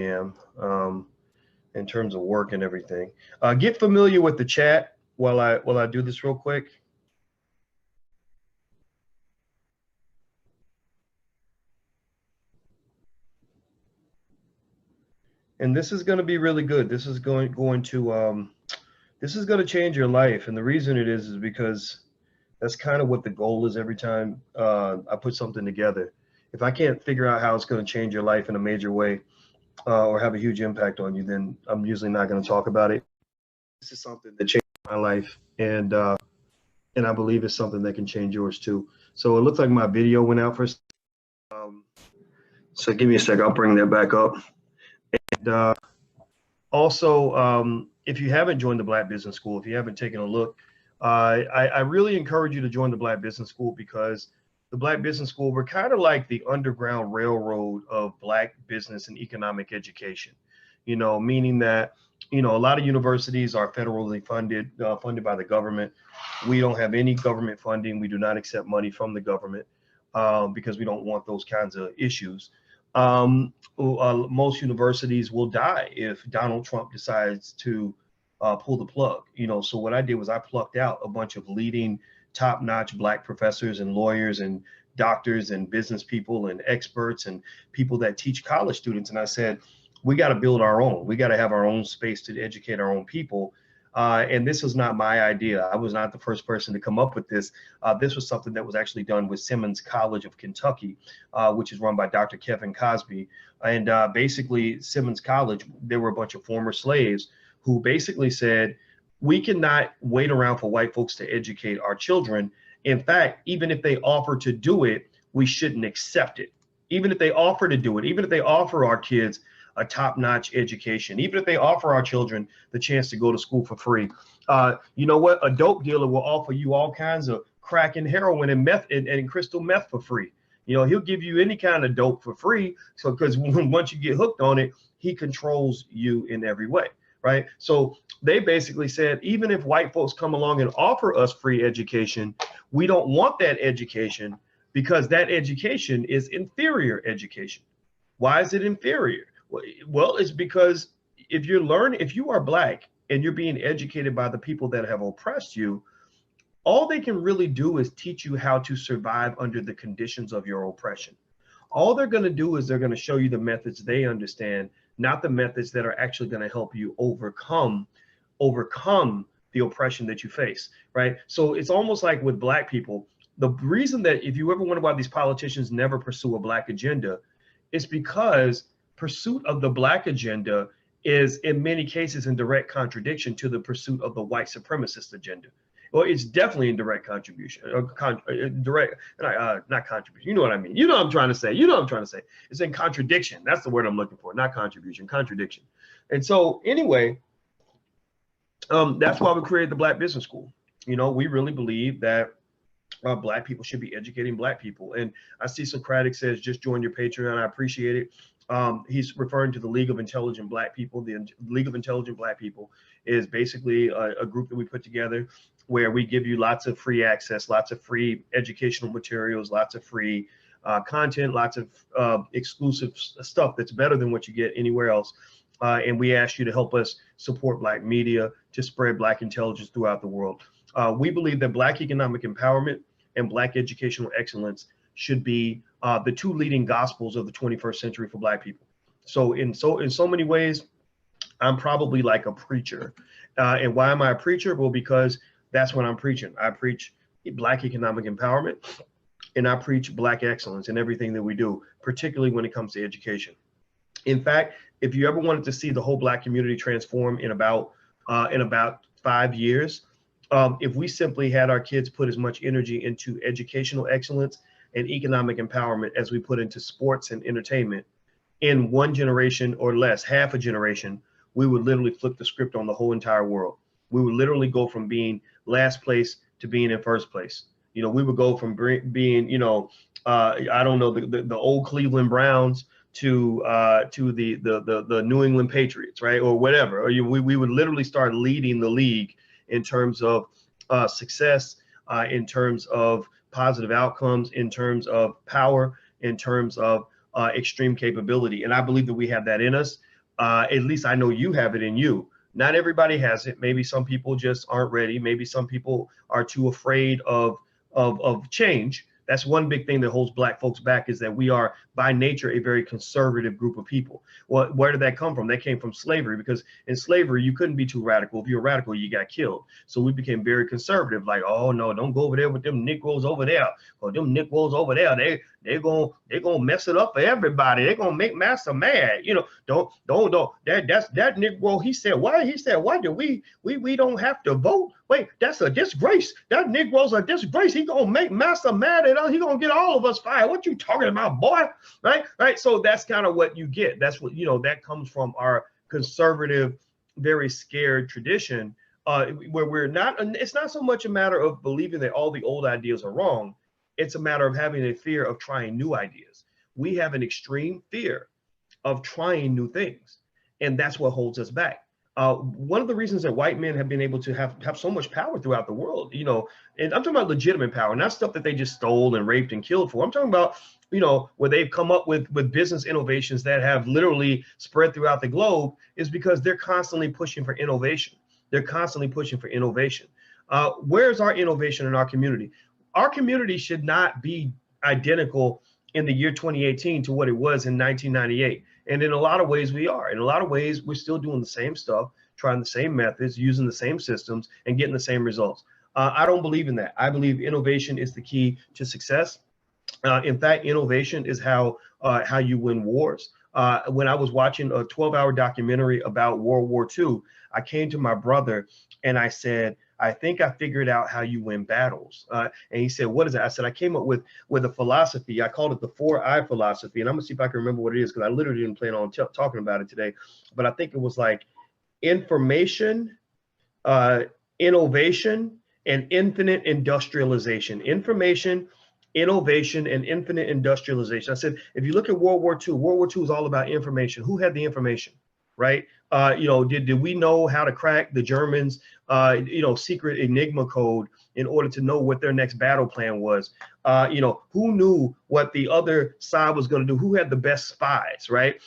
am in terms of work and everything. Get familiar with the chat while I do this real quick. And this is going to be really good. This is going to change your life. And the reason it is because that's kind of what the goal is every time I put something together. If I can't figure out how it's going to change your life in a major way or have a huge impact on you, then I'm usually not going to talk about it. This is something that changed my life, and I believe it's something that can change yours too. So it looks like my video went out for. So give me a second. I'll bring that back up. And also, if you haven't joined the Black Business School, if you haven't taken a look, I really encourage you to join the Black Business School, because the Black Business School, we're kind of like the underground railroad of Black business and economic education, meaning that, a lot of universities are federally funded by the government. We don't have any government funding. We do not accept money from the government because we don't want those kinds of issues. Most universities will die if Donald Trump decides to pull the plug. So what I did was I plucked out a bunch of leading top-notch Black professors and lawyers and doctors and business people and experts and people that teach college students. And I said, we got to build our own. We got to have our own space to educate our own people. And this was not my idea. I was not the first person to come up with this. This was something that was actually done with Simmons College of Kentucky, which is run by Dr. Kevin Cosby. And basically, Simmons College, there were a bunch of former slaves who basically said, we cannot wait around for white folks to educate our children. In fact, even if they offer to do it, we shouldn't accept it. Even if they offer to do it, even if they offer our kids a top-notch education, even if they offer our children the chance to go to school for free. You know what? A dope dealer will offer you all kinds of crack and heroin and meth and crystal meth for free. He'll give you any kind of dope for free. So because once you get hooked on it, he controls you in every way, right? So they basically said, even if white folks come along and offer us free education, we don't want that education because that education is inferior education. Why is it inferior? Well, it's because if you are Black and you're being educated by the people that have oppressed you, all they can really do is teach you how to survive under the conditions of your oppression. All they're going to do is they're going to show you the methods they understand, not the methods that are actually going to help you overcome the oppression that you face, right? So it's almost like with Black people, the reason that if you ever wonder why these politicians never pursue a Black agenda is because pursuit of the Black agenda is in many cases in direct contradiction to the pursuit of the white supremacist agenda. Well, it's definitely in direct contribution, not contribution. You know what I mean? You know what I'm trying to say. It's in contradiction. That's the word I'm looking for, not contribution, contradiction. And so anyway, that's why we created the Black Business School. We really believe that Black people should be educating Black people. And I see Socratic says, just join your Patreon. I appreciate it. He's referring to the League of Intelligent Black People. The League of Intelligent Black People is basically a group that we put together where we give you lots of free access, lots of free educational materials, lots of free content, lots of exclusive stuff that's better than what you get anywhere else. And we ask you to help us support Black media to spread Black intelligence throughout the world. We believe that Black economic empowerment and Black educational excellence should be the two leading gospels of the 21st century for Black people. So in so many ways, I'm probably like a preacher. And why am I a preacher? Well, because that's what I'm preaching. I preach Black economic empowerment, and I preach Black excellence in everything that we do, particularly when it comes to education. In fact, if you ever wanted to see the whole Black community transform in about 5 years, if we simply had our kids put as much energy into educational excellence and economic empowerment as we put into sports and entertainment, in one generation or less, half a generation, we would literally flip the script on the whole entire world. We would literally go from being last place to being in first place. We would go from being, I don't know, the old Cleveland Browns to the New England Patriots, right, or whatever. Or we would literally start leading the league in terms of success, in terms of positive outcomes, in terms of power, in terms of extreme capability. And I believe that we have that in us. At least I know you have it in you. Not everybody has it. Maybe some people just aren't ready. Maybe some people are too afraid of change. That's one big thing that holds Black folks back, is that we are by nature a very conservative group of people. Well, where did that come from? That came from slavery, because in slavery you couldn't be too radical. If you're radical, you got killed. So we became very conservative. Like, oh no, don't go over there with them Negroes over there, or them Negroes over there. They're gonna mess it up for everybody. They're gonna make master mad. You know, don't. That Negro. He said, why do we don't have to vote? Wait, that's a disgrace. That Negro's a disgrace. He gonna make master mad, and he gonna get all of us fired. What you talking about, boy? Right. So that's kind of what you get. That's what, that comes from our conservative, very scared tradition, where we're not. It's not so much a matter of believing that all the old ideas are wrong. It's a matter of having a fear of trying new ideas. We have an extreme fear of trying new things, and that's what holds us back. One of the reasons that white men have been able to have so much power throughout the world, and I'm talking about legitimate power, not stuff that they just stole and raped and killed for. I'm talking about, where they've come up with business innovations that have literally spread throughout the globe, is because they're constantly pushing for innovation. They're constantly pushing for innovation. Where's our innovation in our community? Our community should not be identical in the year 2018 to what it was in 1998. And in a lot of ways we are. In a lot of ways, we're still doing the same stuff, trying the same methods, using the same systems, and getting the same results. I don't believe in that. I believe innovation is the key to success. In fact, innovation is how you win wars. When I was watching a 12-hour documentary about World War II, I came to my brother and I said, I think I figured out how you win battles. And he said, what is that? I said, I came up with a philosophy. I called it the 4I philosophy. And I'm gonna see if I can remember what it is, because I literally didn't plan on talking about it today. But I think it was like information, innovation, and infinite industrialization. Information, innovation, and infinite industrialization. I said, if you look at World War II is all about information. Who had the information, right? Did we know how to crack the Germans, secret Enigma code in order to know what their next battle plan was? Who knew what the other side was going to do? Who had the best spies, right?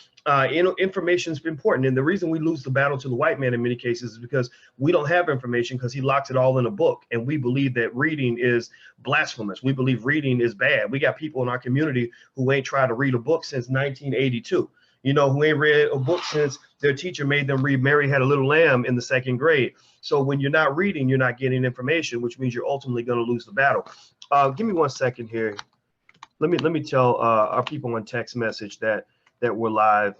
Information is important. And the reason we lose the battle to the white man in many cases is because we don't have information, because he locks it all in a book. And we believe that reading is blasphemous. We believe reading is bad. We got people in our community who ain't tried to read a book since 1982. Who ain't read a book since their teacher made them read Mary Had a Little Lamb in the 2nd grade. So when you're not reading, you're not getting information, which means you're ultimately going to lose the battle. Give me 1 second here. Let me tell our people on text message that we're live,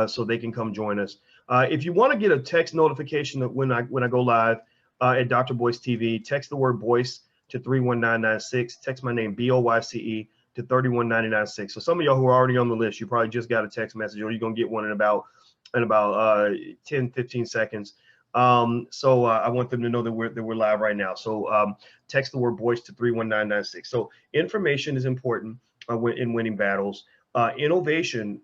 so they can come join us. If you want to get a text notification that when I go live at Dr. Boyce TV, text the word Boyce to 31996. Text my name, BOYCE, to 31996. So some of y'all who are already on the list, you probably just got a text message, or you're gonna get one in about 10-15 seconds. So I want them to know that we're live right now. So text the word Boyce to 31996. So information is important in winning battles. Innovation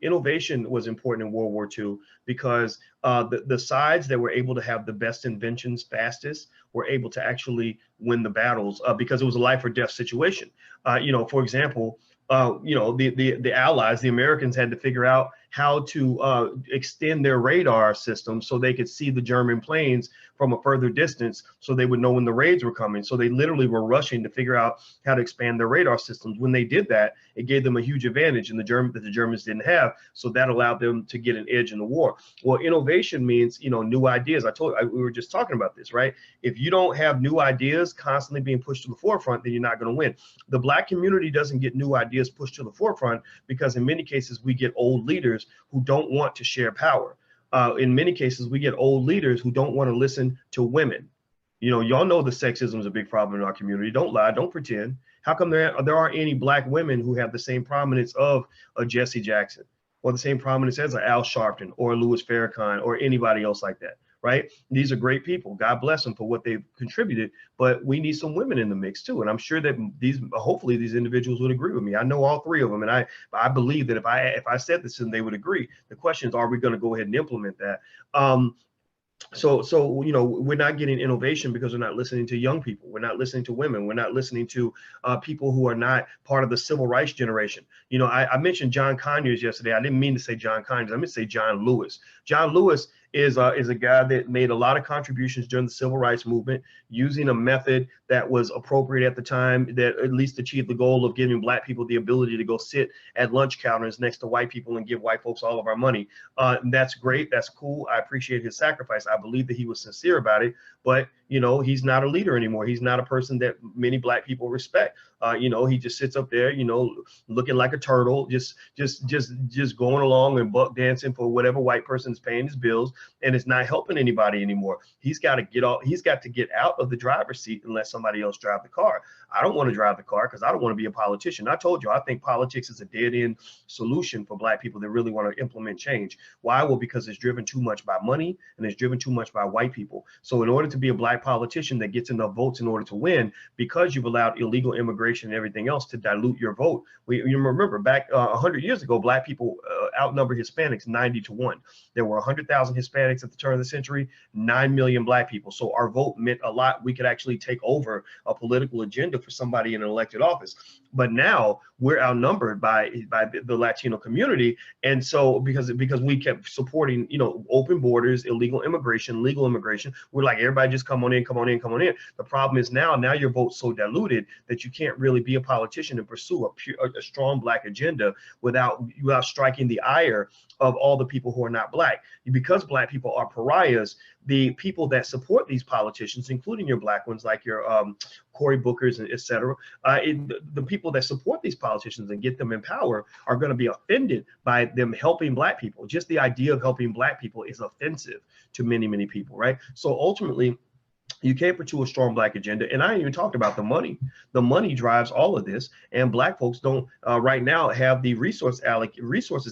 was important in World War II, because the sides that were able to have the best inventions fastest were able to actually win the battles, because it was a life or death situation. For example, the Allies, the Americans, had to figure out how to extend their radar system so they could see the German planes from a further distance, so they would know when the raids were coming. So they literally were rushing to figure out how to expand their radar systems. When they did that, it gave them a huge advantage that the Germans didn't have. So that allowed them to get an edge in the war. Well, innovation means, new ideas. We were just talking about this, right? If you don't have new ideas constantly being pushed to the forefront, then you're not going to win. The Black community doesn't get new ideas pushed to the forefront because in many cases we get old leaders who don't want to share power. In many cases, we get old leaders who don't want to listen to women. Y'all know the sexism is a big problem in our community. Don't lie, don't pretend. How come there aren't any Black women who have the same prominence of a Jesse Jackson, or the same prominence as a Al Sharpton or a Louis Farrakhan or anybody else like that, right? These are great people. God bless them for what they've contributed, but we need some women in the mix too. And I'm sure that hopefully these individuals would agree with me. I know all three of them, and I believe that if I said this, then they would agree. The question is, are we going to go ahead and implement that? so you know, we're not getting innovation because we're not listening to young people, we're not listening to women, we're not listening to people who are not part of the civil rights generation. You know, I mentioned John Conyers yesterday. I didn't mean to say John Conyers, I meant to say John Lewis. John Lewis is a guy that made a lot of contributions during the civil rights movement, using a method that was appropriate at the time, that at least achieved the goal of giving black people the ability to go sit at lunch counters next to white people and give white folks all of our money. That's great. That's cool. I appreciate his sacrifice. I believe that he was sincere about it, but you know, he's not a leader anymore. He's not a person that many black people respect. You know, he just sits up there, you know, looking like a turtle, just going along and buck dancing for whatever white person's paying his bills, and it's not helping anybody anymore. He's got to get off. He's got to get out of the driver's seat and let somebody else drive the car. I don't want to drive the car because I don't want to be a politician. I told you, I think politics is a dead end solution for black people that really want to implement change. Why? Well, because it's driven too much by money and it's driven too much by white people. So in order to be a black politician that gets enough votes in order to win, because you've allowed illegal immigration and everything else to dilute your vote. You remember back 100 years ago, black people outnumbered Hispanics 90-1. There were 100,000 Hispanics at the turn of the century, 9 million black people. So our vote meant a lot. We could actually take over a political agenda for somebody in an elected office. But now we're outnumbered by the Latino community. And so because we kept supporting, you know, open borders, illegal immigration, legal immigration, we're like, everybody just come on in, come on in, come on in. The problem is now your vote's so diluted that you can't really be a politician and pursue a strong black agenda without striking the ire of all the people who are not black. Because black people are pariahs, the people that support these politicians, including your black ones like your Cory Bookers, et cetera, the people that support these politicians and get them in power are going to be offended by them helping black people. Just the idea of helping black people is offensive to many, many people, right? So ultimately, you can't pursue a strong black agenda. And I ain't even talked about the money. The money drives all of this. And black folks don't right now have the resources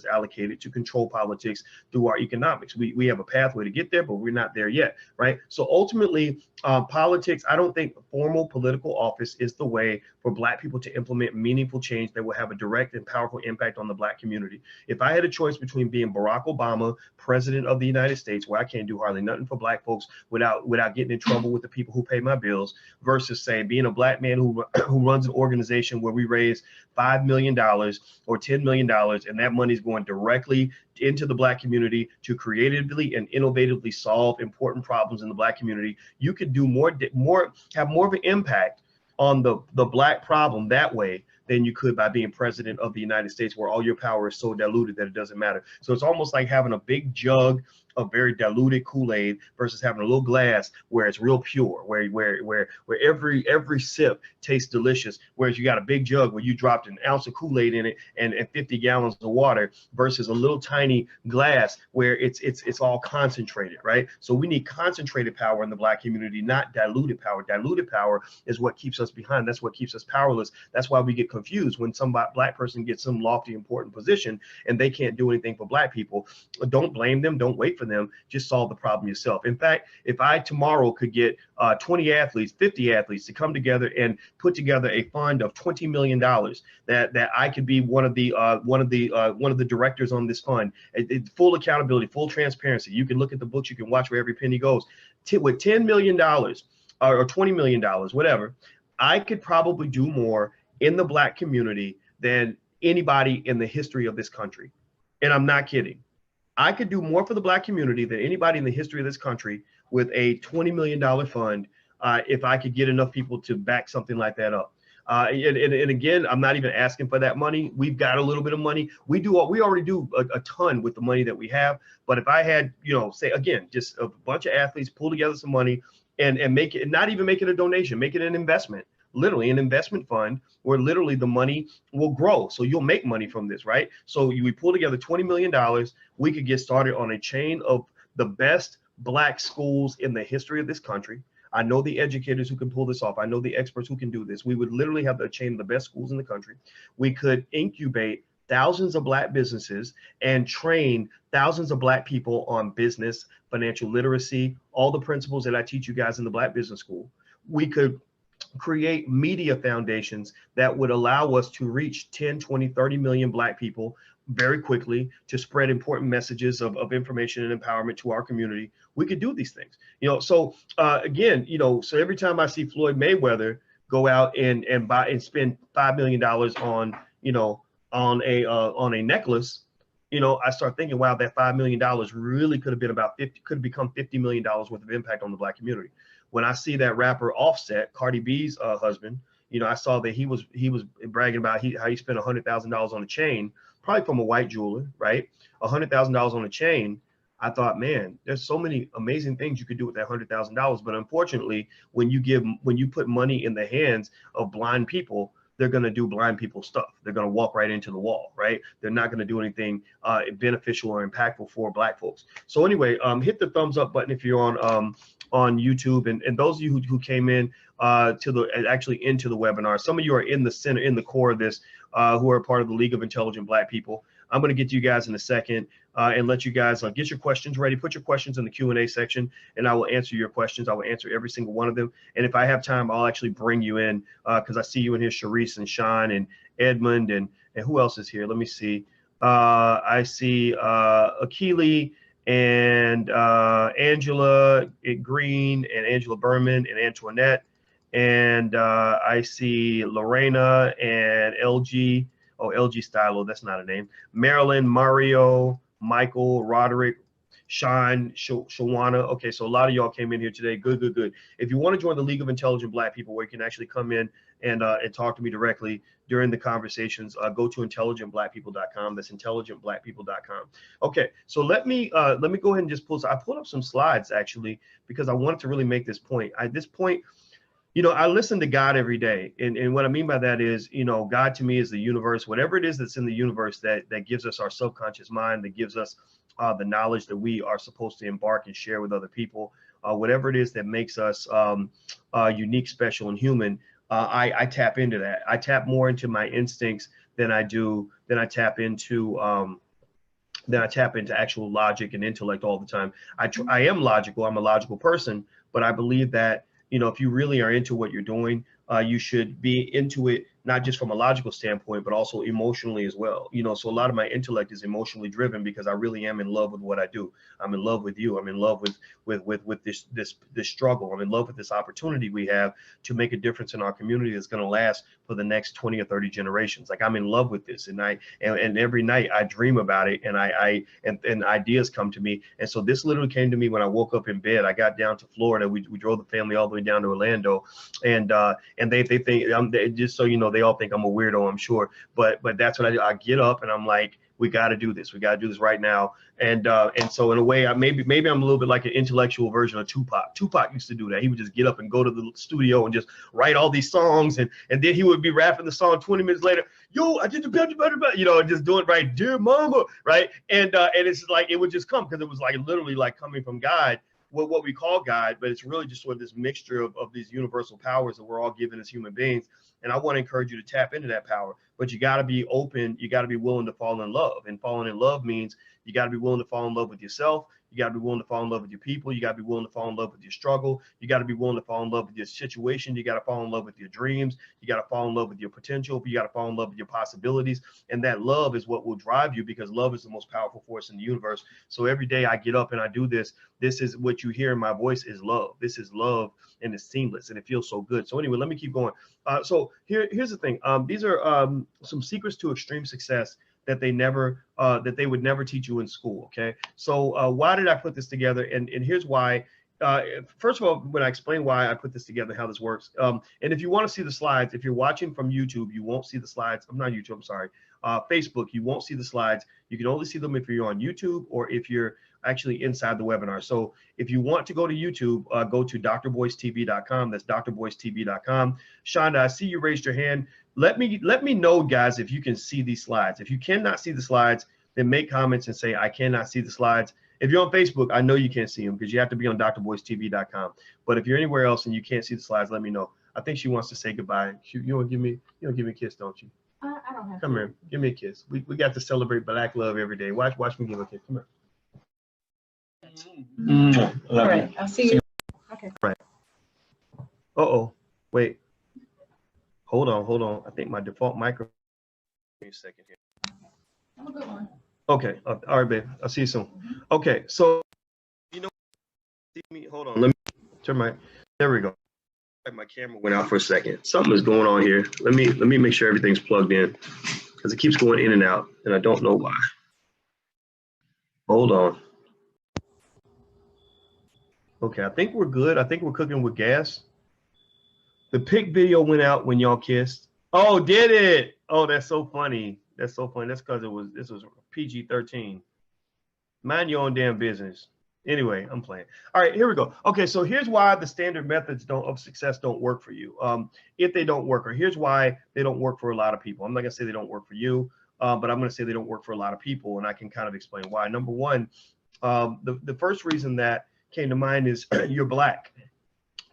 allocated to control politics through our economics. We have a pathway to get there, but we're not there yet, right? So ultimately, politics, I don't think formal political office is the way for black people to implement meaningful change that will have a direct and powerful impact on the black community. If I had a choice between being Barack Obama, president of the United States, where I can't do hardly nothing for black folks without getting in trouble with the people who pay my bills, versus say being a black man who runs an organization where we raise $5 million or $10 million, and that money is going directly into the black community to creatively and innovatively solve important problems in the black community, you could do have more of an impact on the black problem that way than you could by being president of the United States, where all your power is so diluted that it doesn't matter. So it's almost like having a big jug of very diluted Kool-Aid versus having a little glass where it's real pure, where every sip tastes delicious, whereas you got a big jug where you dropped an ounce of Kool-Aid in it and 50 gallons of water, versus a little tiny glass where it's all concentrated, right? So we need concentrated power in the black community, not diluted power. Diluted power is what keeps us behind. That's what keeps us powerless. That's why we get confused when some black person gets some lofty, important position and they can't do anything for black people. Don't blame them. Don't wait for them. Just solve the problem yourself. In fact, if I tomorrow could get 20 athletes, 50 athletes to come together and put together a fund of $20 million, that I could be one of the directors on this fund, full accountability, full transparency. You can look at the books, you can watch where every penny goes. With $10 million or $20 million, whatever, I could probably do more in the black community than anybody in the history of this country. And I'm not kidding. I could do more for the black community than anybody in the history of this country with a $20 million fund if I could get enough people to back something like that up. And again, I'm not even asking for that money. We've got a little bit of money. We already do a ton with the money that we have. But if I had, say again, just a bunch of athletes pull together some money and make it, not even make it a donation, make it an investment. Literally an investment fund where literally the money will grow. So you'll make money from this, right? So we pull together $20 million. We could get started on a chain of the best black schools in the history of this country. I know the educators who can pull this off. I know the experts who can do this. We would literally have a chain of the best schools in the country. We could incubate thousands of black businesses and train thousands of black people on business, financial literacy, all the principles that I teach you guys in the Black Business School. We could create media foundations that would allow us to reach 10, 20, 30 million black people very quickly to spread important messages of information and empowerment to our community, we could do these things. So again, so every time I see Floyd Mayweather go out and buy and spend $5 million on, on a necklace, I start thinking, wow, that $5 million really could have been could have become $50 million worth of impact on the Black community. When I see that rapper Offset, Cardi B's husband, I saw that he was bragging about how he spent $100,000 on a chain, probably from a white jeweler, right? $100,000 on a chain. I thought, man, there's so many amazing things you could do with that $100,000. But unfortunately, when you put money in the hands of blind people, they're going to do blind people stuff. They're going to walk right into the wall, right? They're not going to do anything beneficial or impactful for Black folks. So anyway, hit the thumbs up button if you're on YouTube, and those of you who came in into the webinar. Some of you are in the center, in the core of this, who are part of the League of Intelligent Black People. I'm going to get to you guys in a second and let you guys get your questions ready. Put your questions in the Q&A section, and I will answer your questions. I will answer every single one of them. And if I have time, I'll actually bring you in because I see you in here, Sharice and Sean and Edmund, and who else is here? Let me see. I see Akili and Angela Green and Angela Berman and Antoinette. And I see Lorena and LG. Oh, LG Stylo, that's not a name. Marilyn, Mario, Michael, Roderick, Sean, Shawana. Okay, so a lot of y'all came in here today. Good, good, good. If you want to join the League of Intelligent Black People, where you can actually come in and talk to me directly during the conversations, go to intelligentblackpeople.com. That's intelligentblackpeople.com. Okay, so let me go ahead and just I pulled up some slides actually because I wanted to really make this point. This point, I listen to God every day. And what I mean by that is, God to me is the universe, whatever it is that's in the universe that gives us our subconscious mind, that gives us the knowledge that we are supposed to embark and share with other people, whatever it is that makes us unique, special, and human. I tap into that. I tap more into my instincts than I tap into actual logic and intellect all the time. I am logical. I'm a logical person, but I believe that, if you really are into what you're doing, you should be into it, not just from a logical standpoint, but also emotionally as well. So a lot of my intellect is emotionally driven because I really am in love with what I do. I'm in love with you. I'm in love with this struggle. I'm in love with this opportunity we have to make a difference in our community that's going to last for the next 20 or 30 generations. Like, I'm in love with this, and every night I dream about it, and ideas come to me. And so this literally came to me when I woke up in bed. I got down to Florida. We drove the family all the way down to Orlando, and they think, just so you know, they all think I'm a weirdo, I'm sure, but that's what I get up and I'm like, we got to do this. We got to do this right now. And so in a way, maybe I'm a little bit like an intellectual version of Tupac. Tupac used to do that. He would just get up and go to the studio and just write all these songs, and then he would be rapping the song 20 minutes later. Yo, I did the better, just doing right, dear mama, right? And it's like it would just come because it was like literally like coming from God. What we call God, but it's really just sort of this mixture of these universal powers that we're all given as human beings. And I want to encourage you to tap into that power, but you got to be open. You got to be willing to fall in love, and falling in love means you got to be willing to fall in love with yourself. You got to be willing to fall in love with your people. You got to be willing to fall in love with your struggle. You got to be willing to fall in love with your situation. You got to fall in love with your dreams. You got to fall in love with your potential. You got to fall in love with your possibilities. And that love is what will drive you, because love is the most powerful force in the universe. So every day I get up and I do this. This is what you hear in my voice is love. This is love, and it's seamless, and it feels so good. So anyway, let me keep going. So here's the thing. These are some secrets to extreme success that they would never teach you in school. Okay, so why did I put this together? And here's why. First of all, when I explain why I put this together, how this works, and if you want to see the slides, if you're watching from YouTube, you won't see the slides. I'm not YouTube, I'm sorry. Facebook, you won't see the slides. You can only see them if you're on YouTube or if you're actually inside the webinar. So if you want to go to YouTube, go to drboycetv.com. That's drboycetv.com. Shonda, I see you raised your hand. Let me know, guys, if you can see these slides. If you cannot see the slides, then make comments and say, I cannot see the slides. If you're on Facebook, I know you can't see them because you have to be on drboycetv.com. But if you're anywhere else and you can't see the slides, let me know. I think she wants to say goodbye. You want to give me a kiss, don't you? I don't have Come here, give me a kiss. We got to celebrate Black love every day. Watch me give a kiss. Come here. All right, I'll see you. Okay. Right. Uh-oh. Wait. Hold on. I think my default microphone. Wait a second here. Have a good one. Okay. All right, babe. I'll see you soon. Okay. So, you know, see me. Hold on. Let me turn my. There we go. My camera went out for a second. Something is going on here. Let me make sure everything's plugged in because it keeps going in and out, and I don't know why. Hold on. Okay, I think we're good. I think we're cooking with gas. The pic video went out when y'all kissed. Oh, did it? Oh, that's so funny. That's so funny. That's because this was PG-13. Mind your own damn business. Anyway, I'm playing. All right, here we go. Okay, so here's why the standard methods of success don't work for you. If they don't work, or here's why they don't work for a lot of people. I'm not gonna say they don't work for you, but I'm gonna say they don't work for a lot of people, and I can kind of explain why. Number one, the first reason that came to mind is you're black.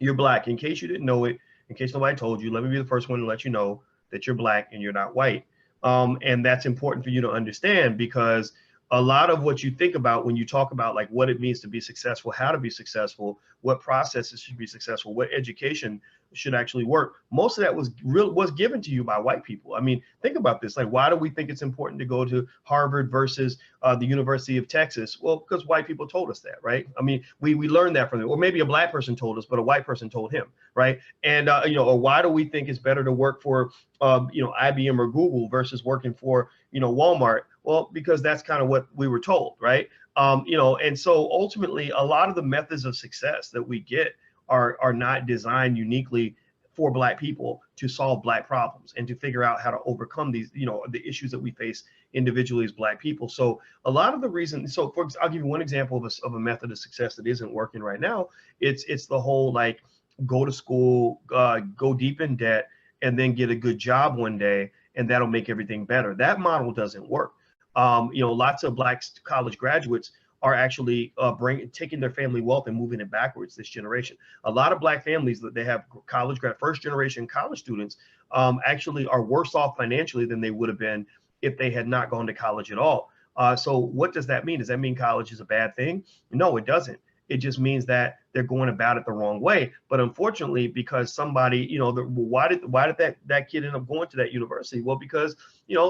You're black. In case you didn't know it, in case nobody told you, let me be the first one to let you know that you're black and you're not white. And that's important for you to understand because a lot of what you think about when you talk about like what it means to be successful, how to be successful, what processes should be successful, what education should actually work. Most of that was given to you by white people. I mean, think about this. Like, why do we think it's important to go to Harvard versus the University of Texas? Well, because white people told us that, right? I mean, we learned that from them, or maybe a black person told us, but a white person told him, right? And or why do we think it's better to work for IBM or Google versus working for Walmart? Well, because that's kind of what we were told, right? And so ultimately, a lot of the methods of success that we get are not designed uniquely for black people to solve black problems and to figure out how to overcome these, the issues that we face individually as black people. So a lot of the reason, I'll give you one example of a method of success that isn't working right now. It's the whole like go to school, go deep in debt, and then get a good job one day, and that'll make everything better. That model doesn't work. Lots of black college graduates are actually taking their family wealth and moving it backwards this generation. A lot of black families that they have first generation college students actually are worse off financially than they would have been if they had not gone to college at all. So what does that mean? Does that mean college is a bad thing? No, it doesn't. It just means that they're going about it the wrong way. But unfortunately, because somebody, why did that kid end up going to that university? Well, because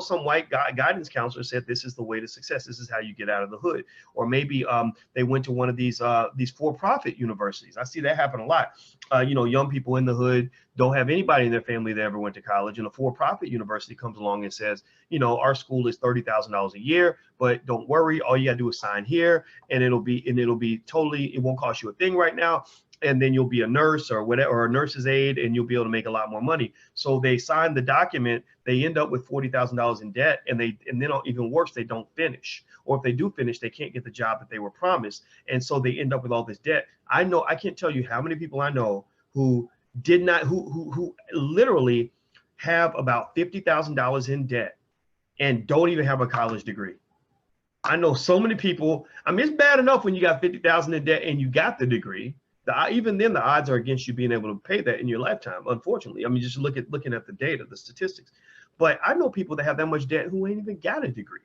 some white guidance counselor said this is the way to success. This is how you get out of the hood. Or maybe they went to one of these for-profit universities. I see that happen a lot. Young people in the hood don't have anybody in their family that ever went to college, and a for-profit university comes along and says, our school is $30,000 a year, but don't worry, all you gotta do is sign here, and it'll be totally, it won't cost you a thing right now, and then you'll be a nurse or whatever, or a nurse's aide, and you'll be able to make a lot more money. So they sign the document, they end up with $40,000 in debt, and then even worse, they don't finish. Or if they do finish, they can't get the job that they were promised, and so they end up with all this debt. I can't tell you how many people I know who literally have about $50,000 in debt and don't even have a college degree. I know so many people. I mean, it's bad enough when you got $50,000 in debt and you got the degree. Even then, the odds are against you being able to pay that in your lifetime, unfortunately. I mean, just looking at the data, the statistics. But I know people that have that much debt who ain't even got a degree.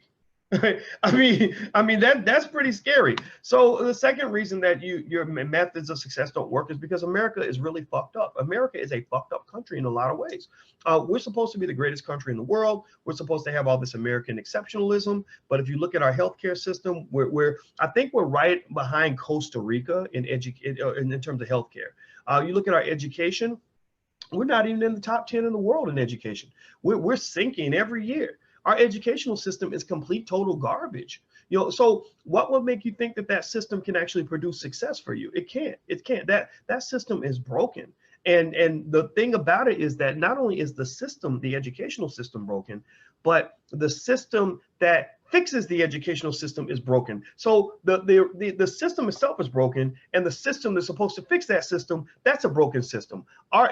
I mean that's pretty scary. So the second reason that your methods of success don't work is because America is really fucked up. America is a fucked up country in a lot of ways. We're supposed to be the greatest country in the world. We're supposed to have all this American exceptionalism. But if you look at our healthcare system, I think we're right behind Costa Rica in terms of healthcare. You look at our education, we're not even in the top 10 in the world in education. We're sinking every year. Our educational system is complete total garbage. So what would make you think that system can actually produce success for you? It can't. That system is broken. And the thing about it is that not only is the educational system broken, but the system that fixes the educational system is broken. So the system itself is broken, and the system that's supposed to fix that system, that's a broken system.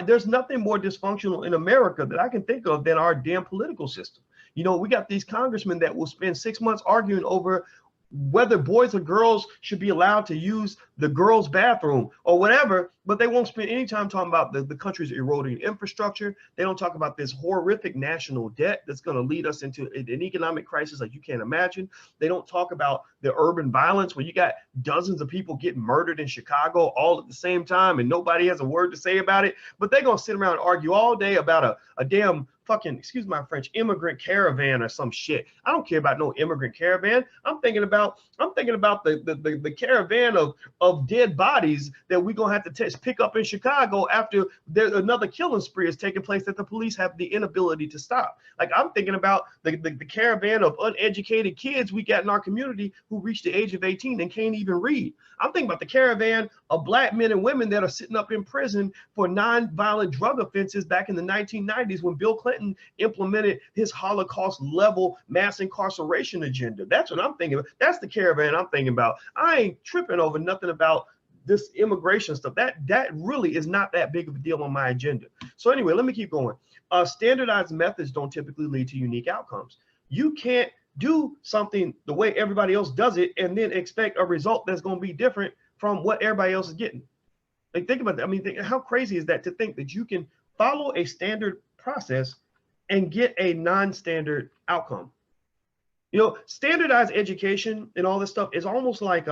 There's nothing more dysfunctional in America that I can think of than our damn political system. We got these congressmen that will spend 6 months arguing over whether boys or girls should be allowed to use the girls' bathroom or whatever, but they won't spend any time talking about the country's eroding infrastructure. They don't talk about this horrific national debt that's going to lead us into an economic crisis like you can't imagine. They don't talk about the urban violence where you got dozens of people getting murdered in Chicago all at the same time and nobody has a word to say about it, but they're going to sit around and argue all day about a damn fucking, excuse my French, immigrant caravan or some shit. I don't care about no immigrant caravan. I'm thinking about the caravan of dead bodies that we're gonna have to pick up in Chicago after another killing spree is taking place that the police have the inability to stop. Like, I'm thinking about the caravan of uneducated kids we got in our community who reach the age of 18 and can't even read. I'm thinking about the caravan of black men and women that are sitting up in prison for non-violent drug offenses back in the 1990s when Bill Clinton implemented his Holocaust level mass incarceration agenda. That's what I'm thinking of. That's the caravan I'm thinking about. I ain't tripping over nothing about this immigration stuff. That really is not that big of a deal on my agenda. So anyway, let me keep going. Standardized methods don't typically lead to unique outcomes. You can't do something the way everybody else does it and then expect a result that's going to be different from what everybody else is getting. Like, think about that. I mean, how crazy is that to think that you can follow a standard process and get a non-standard outcome? You know, standardized education and all this stuff is almost like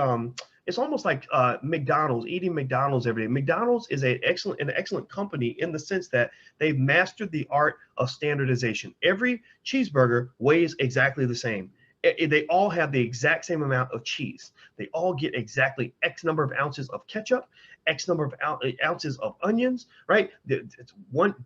McDonald's, eating McDonald's every day. McDonald's is an excellent company in the sense that they've mastered the art of standardization. Every cheeseburger weighs exactly the same. They all have the exact same amount of cheese. They all get exactly X number of ounces of ketchup, X number of ounces of onions, right? It's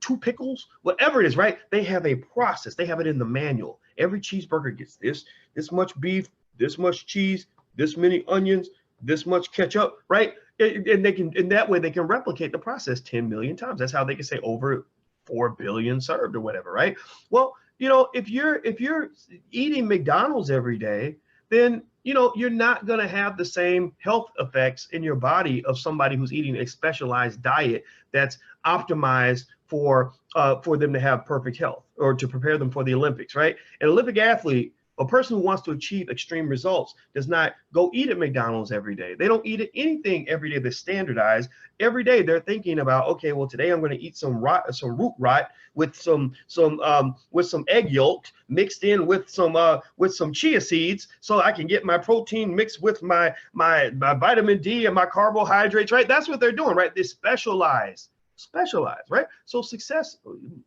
2 pickles, whatever it is, right? They have a process. They have it in the manual. Every cheeseburger gets this much beef, this much cheese, this many onions, this much ketchup, right? And they can, in that way, they can replicate the process 10 million times. That's how they can say over 4 billion served or whatever, right? Well, you know, if you're eating McDonald's every day, then, you know, you're not going to have the same health effects in your body of somebody who's eating a specialized diet that's optimized for them to have perfect health or to prepare them for the Olympics, right? An Olympic athlete, a person who wants to achieve extreme results, does not go eat at McDonald's every day. They don't eat anything every day that's standardized. Every day they're thinking about, okay, well, today I'm going to eat some root rot with some egg yolk mixed in with some chia seeds, so I can get my protein mixed with my vitamin D and my carbohydrates, right? That's what they're doing, right? They specialize, right? So success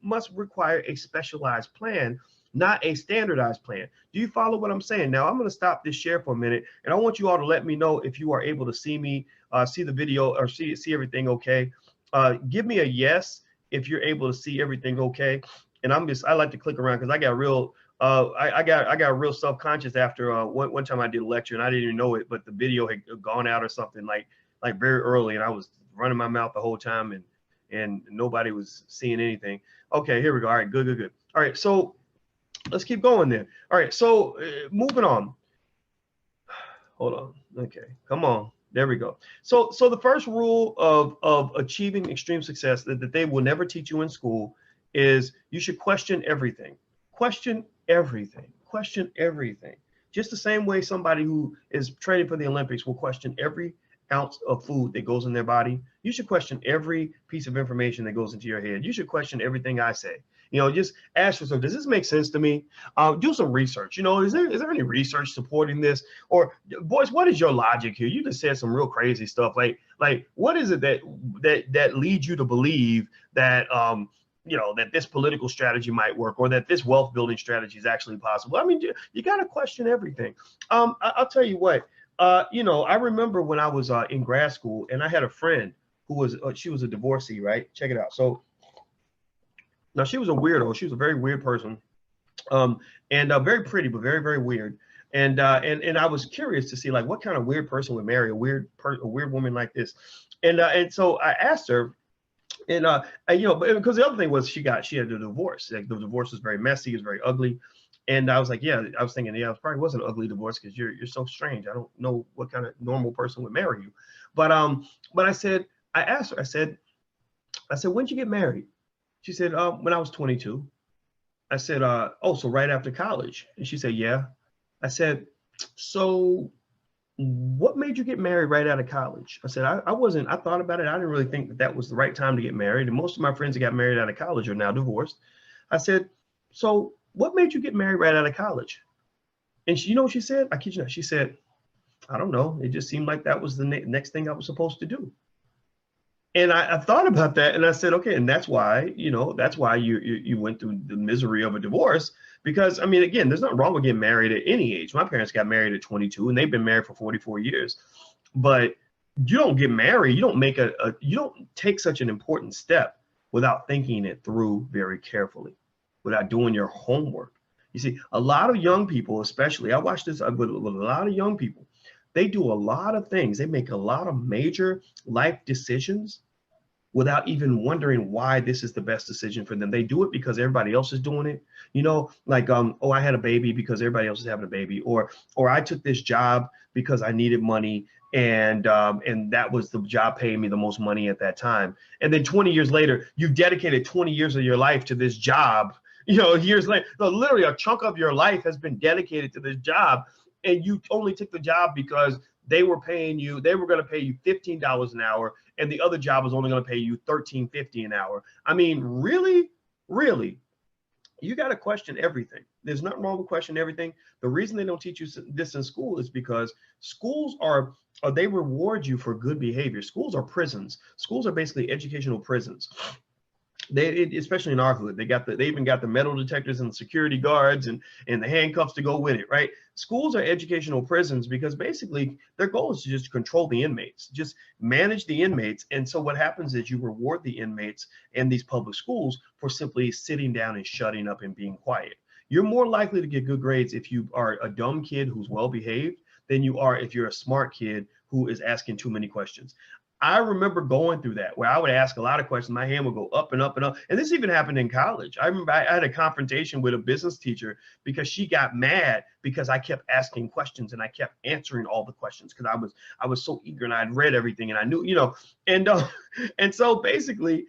must require a specialized plan, not a standardized plan. Do you follow what I'm saying? Now I'm going to stop this share for a minute, and I want you all to let me know if you are able to see me, see the video, or see everything okay. Give me a yes if you're able to see everything okay. And I like to click around because I got real I got real self-conscious after one time I did a lecture and I didn't even know it, but the video had gone out or something like very early, and I was running my mouth the whole time and nobody was seeing anything. Okay, here we go. All right, good. All right, so let's keep going then. All right, so moving on. Hold on. Okay, come on. There we go. So the first rule of achieving extreme success that they will never teach you in school is you should question everything. Question everything. Question everything. Just the same way somebody who is training for the Olympics will question every ounce of food that goes in their body. You should question every piece of information that goes into your head. You should question everything I say. You know, just ask yourself, does this make sense to me? Do some research. You know, is there any research supporting this? Or, Boyce, what is your logic here? You just said some real crazy stuff. Like what is it that leads you to believe that you know, that this political strategy might work, or that this wealth building strategy is actually possible? I mean, you got to question everything. I'll tell you what. You know, I remember when I was in grad school, and I had a friend who was she was a divorcee, right? Check it out. So now she was a weirdo. She was a very weird person, and very pretty, but very, very weird. And I was curious to see, like, what kind of weird person would marry a weird woman like this. And so I asked her, and you know, because the other thing was she had a divorce. Like, the divorce was very messy, it was very ugly. And I was like, yeah, I was thinking, yeah, it probably was an ugly divorce because you're so strange. I don't know what kind of normal person would marry you. But I asked her, I said, when'd you get married? She said, when I was 22. I said, oh, so right after college? And she said, yeah. I said, so what made you get married right out of college? I said, I thought about it. I didn't really think that was the right time to get married. And most of my friends that got married out of college are now divorced. I said, so what made you get married right out of college? And you know what she said? I kid you not. She said, I don't know. It just seemed like that was the next thing I was supposed to do. And I thought about that, and I said, okay, and that's why, that's why you went through the misery of a divorce. Because I mean, again, there's nothing wrong with getting married at any age. My parents got married at 22, and they've been married for 44 years. But you don't get married, you don't make you don't take such an important step without thinking it through very carefully, without doing your homework. You see, a lot of young people, especially, I watch this with a lot of young people. They do a lot of things. They make a lot of major life decisions without even wondering why this is the best decision for them. They do it because everybody else is doing it. Like, oh, I had a baby because everybody else is having a baby, or I took this job because I needed money, and that was the job paying me the most money at that time. And then 20 years later, you've dedicated 20 years of your life to this job. Years later, no, literally a chunk of your life has been dedicated to this job, and you only took the job because they were going to pay you $15 an hour, and the other job was only going to pay you $13.50 an hour. I mean, really, really, you got to question everything. There's nothing wrong with questioning everything. The reason they don't teach you this in school is because schools they reward you for good behavior. Schools are prisons. Schools are basically educational prisons. Especially in our hood, they even got the metal detectors and the security guards and the handcuffs to go with it, right? Schools are educational prisons because basically their goal is to just control the inmates, just manage the inmates. And so what happens is you reward the inmates in these public schools for simply sitting down and shutting up and being quiet. You're more likely to get good grades if you are a dumb kid who's well behaved than you are if you're a smart kid who is asking too many questions. I remember going through that where I would ask a lot of questions. My hand would go up and up and up. And this even happened in college. I remember I had a confrontation with a business teacher because she got mad because I kept asking questions and I kept answering all the questions because I was so eager and I had read everything and I knew, and and so basically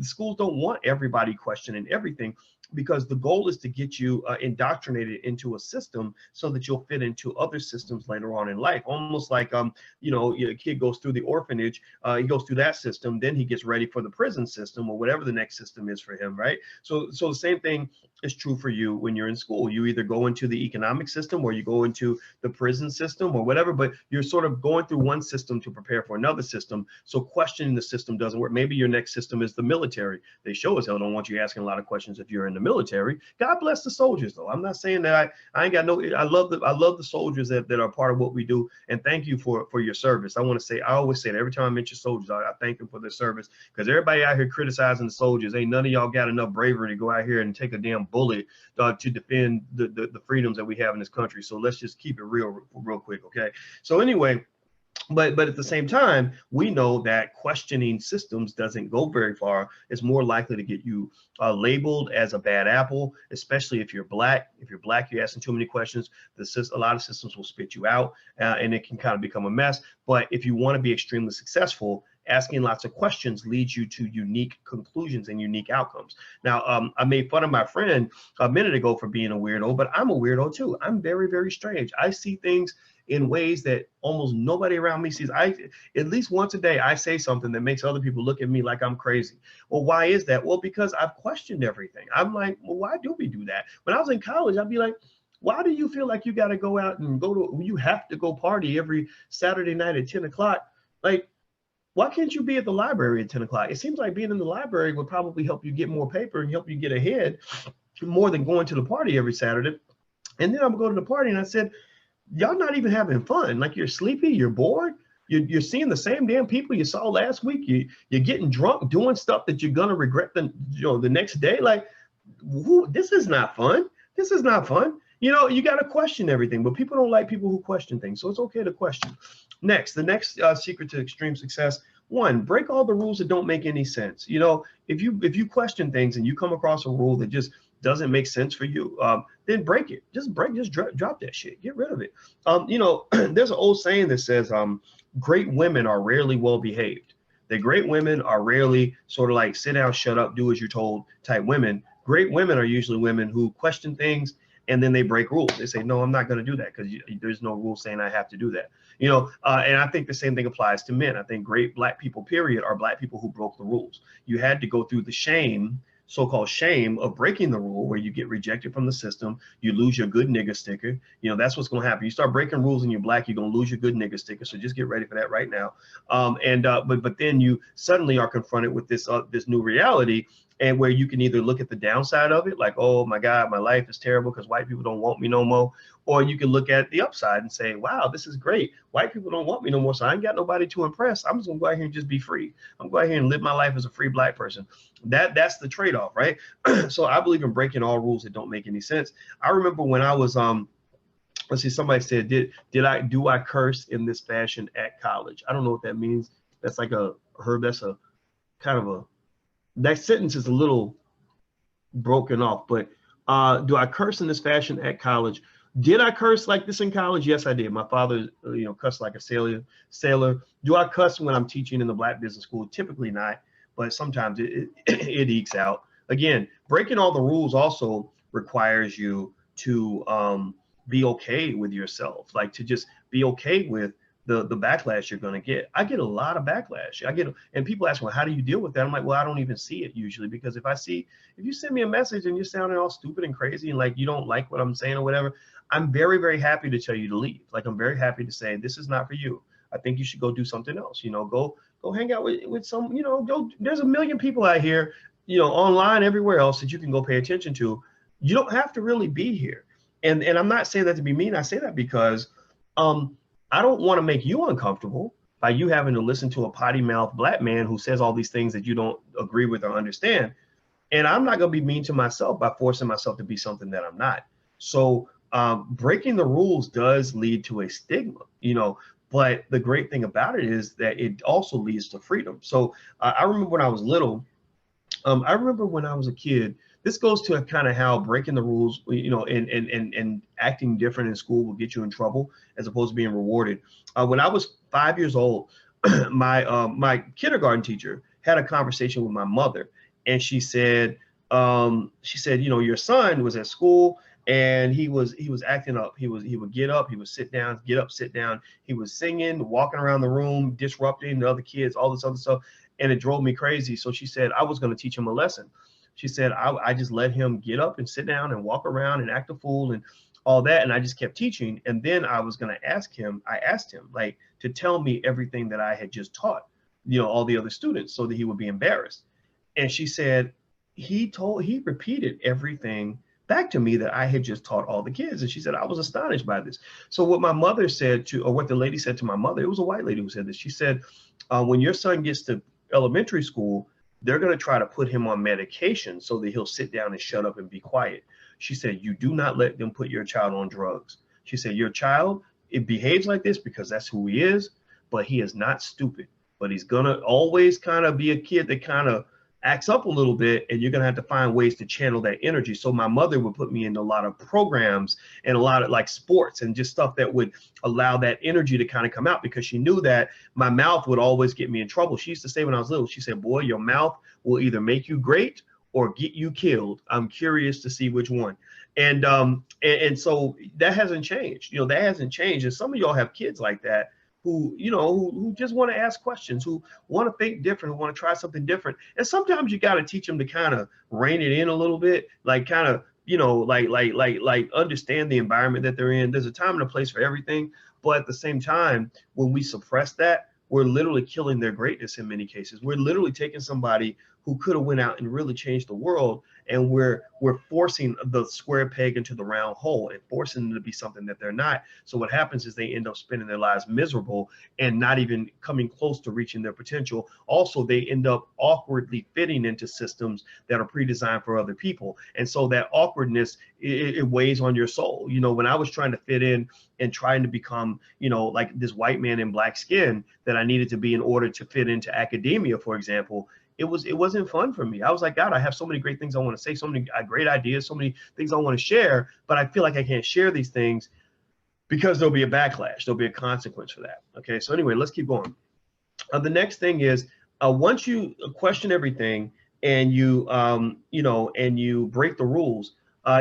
schools don't want everybody questioning everything, because the goal is to get you indoctrinated into a system so that you'll fit into other systems later on in life. Almost like, a kid goes through the orphanage, he goes through that system, then he gets ready for the prison system or whatever the next system is for him, right? So the same thing is true for you when you're in school. You either go into the economic system or you go into the prison system or whatever, but you're sort of going through one system to prepare for another system. So questioning the system doesn't work. Maybe your next system is the military. They sure as hell don't want you asking a lot of questions if you're in the military. God bless the soldiers, though. I'm not saying that I ain't got no. I love the soldiers that are part of what we do, and thank you for your service. I always say that every time I mention soldiers, I thank them for their service, because everybody out here criticizing the soldiers, ain't none of y'all got enough bravery to go out here and take a damn bullet to defend the freedoms that we have in this country. So let's just keep it real quick, okay? So anyway. But at the same time, we know that questioning systems doesn't go very far. It's more likely to get you labeled as a bad apple, especially if you're black. If you're black, you're asking too many questions. A lot of systems will spit you out, and it can kind of become a mess. But if you want to be extremely successful, asking lots of questions leads you to unique conclusions and unique outcomes. Now, I made fun of my friend a minute ago for being a weirdo, but I'm a weirdo too. I'm very, very strange. I see things in ways that almost nobody around me sees. At least once a day, I say something that makes other people look at me like I'm crazy. Well, why is that? Well, because I've questioned everything. I'm like, well, why do we do that? When I was in college, I'd be like, why do you feel like you got to go out and you have to go party every Saturday night at 10 o'clock? Like, why can't you be at the library at 10 o'clock? It seems like being in the library would probably help you get more paper and help you get ahead more than going to the party every Saturday. And then I'm going to go to the party, and I said, y'all not even having fun. Like, you're sleepy, you're bored, you're seeing the same damn people you saw last week. You're getting drunk, doing stuff that you're gonna regret the next day. Like, this is not fun. This is not fun. You got to question everything, but people don't like people who question things. So it's okay to question. The next secret to extreme success: one, break all the rules that don't make any sense. If you question things and you come across a rule that just doesn't make sense for you, then break it. Just drop that shit. Get rid of it. There's an old saying that says, great women are rarely well behaved. The great women are rarely sort of like sit down, shut up, do as you're told type women. Great women are usually women who question things and then they break rules. They say, no, I'm not going to do that because there's no rule saying I have to do that. And I think the same thing applies to men. I think great black people, period, are black people who broke the rules. You had to go through the shame so-called shame of breaking the rule, where you get rejected from the system, you lose your good nigga sticker. You know, that's what's going to happen. You start breaking rules and you're black, you're going to lose your good nigga sticker. So just get ready for that right now. But then you suddenly are confronted with this new reality, and where you can either look at the downside of it, like, oh my God, my life is terrible because white people don't want me no more. Or you can look at the upside and say, wow, this is great. White people don't want me no more, so I ain't got nobody to impress. I'm just gonna go out here and just be free. I'm going to go out here and live my life as a free black person. That's the trade-off, right? So I believe in breaking all rules that don't make any sense. I remember when I was let's see, somebody said, do I curse in this fashion at college? I don't know what that means. That's like that's a kind of that sentence is a little broken off, but do I curse in this fashion at college? Did I curse like this in college? Yes, I did. My father, cussed like a sailor. Do I cuss when I'm teaching in the Black Business School? Typically not, but sometimes it ekes out. Again, breaking all the rules also requires you to be okay with yourself, like to just be okay with the backlash you're going to get. I get a lot of backlash. And people ask, well, how do you deal with that? I'm like, well, I don't even see it usually, because if you send me a message and you're sounding all stupid and crazy and like you don't like what I'm saying or whatever, I'm very, very happy to tell you to leave. Like, I'm very happy to say, this is not for you. I think you should go do something else. Go hang out with some, there's a million people out here, online, everywhere else that you can go pay attention to. You don't have to really be here. And I'm not saying that to be mean. I say that because, I don't want to make you uncomfortable by you having to listen to a potty mouth black man who says all these things that you don't agree with or understand. And I'm not going to be mean to myself by forcing myself to be something that I'm not. So breaking the rules does lead to a stigma, but the great thing about it is that it also leads to freedom. So I remember when I was little, I remember when I was a kid, this goes to kind of how breaking the rules, and acting different in school will get you in trouble as opposed to being rewarded. When I was 5 years old, my kindergarten teacher had a conversation with my mother, and she said, your son was at school and he was acting up. He would get up, he would sit down, get up, sit down. He was singing, walking around the room, disrupting the other kids, all this other stuff, and it drove me crazy. So she said I was going to teach him a lesson. She said, I just let him get up and sit down and walk around and act a fool and all that. And I just kept teaching. And then I was going to asked him like to tell me everything that I had just taught, all the other students, so that he would be embarrassed. And she said, he repeated everything back to me that I had just taught all the kids. And she said, I was astonished by this. So what my mother said what the lady said to my mother, it was a white lady who said this. She said, when your son gets to elementary school, they're going to try to put him on medication so that he'll sit down and shut up and be quiet. She said, you do not let them put your child on drugs. She said, your child, it behaves like this because that's who he is, but he is not stupid. But he's going to always kind of be a kid that kind of acts up a little bit, and you're going to have to find ways to channel that energy. So my mother would put me in a lot of programs and a lot of like sports and just stuff that would allow that energy to kind of come out, because she knew that my mouth would always get me in trouble. She used to say when I was little, she said, boy, your mouth will either make you great or get you killed. I'm curious to see which one. And so that hasn't changed. That hasn't changed. And some of y'all have kids like that who just want to ask questions, who want to think different, who want to try something different. And sometimes you got to teach them to kind of rein it in a little bit, like kind of, like understand the environment that they're in. There's a time and a place for everything. But at the same time, when we suppress that, we're literally killing their greatness in many cases. We're literally taking somebody who could have went out and really changed the world, and we're forcing the square peg into the round hole and forcing them to be something that they're not. So what happens is they end up spending their lives miserable and not even coming close to reaching their potential. Also, they end up awkwardly fitting into systems that are pre-designed for other people. And so that awkwardness, it weighs on your soul. When I was trying to fit in and trying to become, like this white man in black skin that I needed to be in order to fit into academia, for example, it wasn't fun for me. I was like, God, I have so many great things I want to say, so many great ideas, so many things I want to share, but I feel like I can't share these things because there'll be a backlash. There'll be a consequence for that. Okay, so anyway, let's keep going. The next thing is, once you question everything and you break the rules,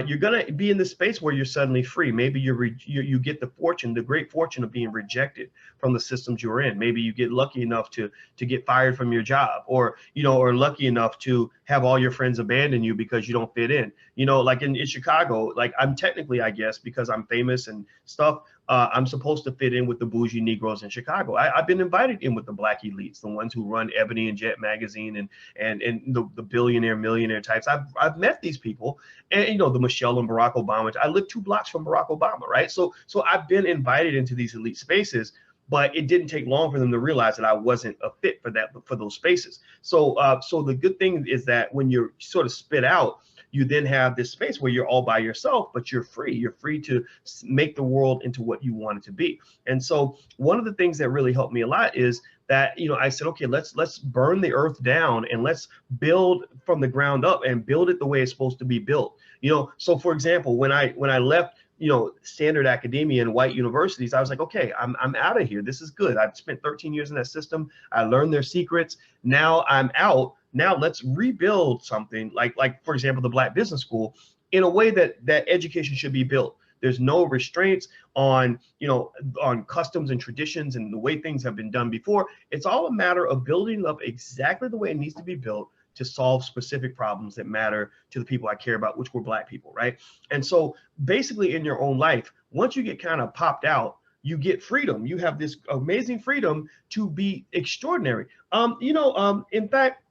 you're gonna be in this space where you're suddenly free. Maybe you get the great fortune of being rejected from the systems you're in. Maybe you get lucky enough to get fired from your job, or lucky enough to have all your friends abandon you because you don't fit in. You know, like in Chicago, like I'm technically, I guess, because I'm famous and stuff, I'm supposed to fit in with the bougie Negroes in Chicago. I've been invited in with the black elites, the ones who run Ebony and Jet magazine and the billionaire millionaire types. I've met these people, and you know, the Michelle and Barack Obama. I live 2 blocks from Barack Obama, right? So I've been invited into these elite spaces, but it didn't take long for them to realize that I wasn't a fit for those spaces. So so the good thing is that when you're sort of spit out, you then have this space where you're all by yourself, but you're free. You're free to make the world into what you want it to be. And so one of the things that really helped me a lot is that, you know, I said, okay, let's burn the earth down and let's build from the ground up and build it the way it's supposed to be built. You know, so for example, when I left, you know, standard academia and white universities, I was like, okay, I'm out of here. This is good. I've spent 13 years in that system. I learned their secrets. Now I'm out. Now let's rebuild something like for example, the Black Business School in a way that education should be built. There's no restraints on, you know, on customs and traditions and the way things have been done before. It's all a matter of building up exactly the way it needs to be built to solve specific problems that matter to the people I care about, which were Black people, right? And so basically in your own life, once you get kind of popped out, you get freedom. You have this amazing freedom to be extraordinary. In fact,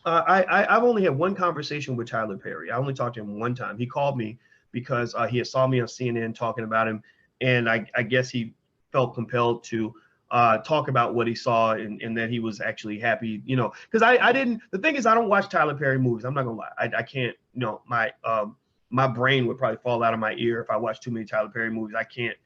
I've only had one conversation with Tyler Perry. I only talked to him one time. He called me because he had saw me on CNN talking about him, and I guess he felt compelled to talk about what he saw and that he was actually happy, you know, because I didn't. The thing is, I don't watch Tyler Perry movies. I'm not gonna lie. I can't. You know, my brain would probably fall out of my ear if I watch too many Tyler Perry movies. I can't.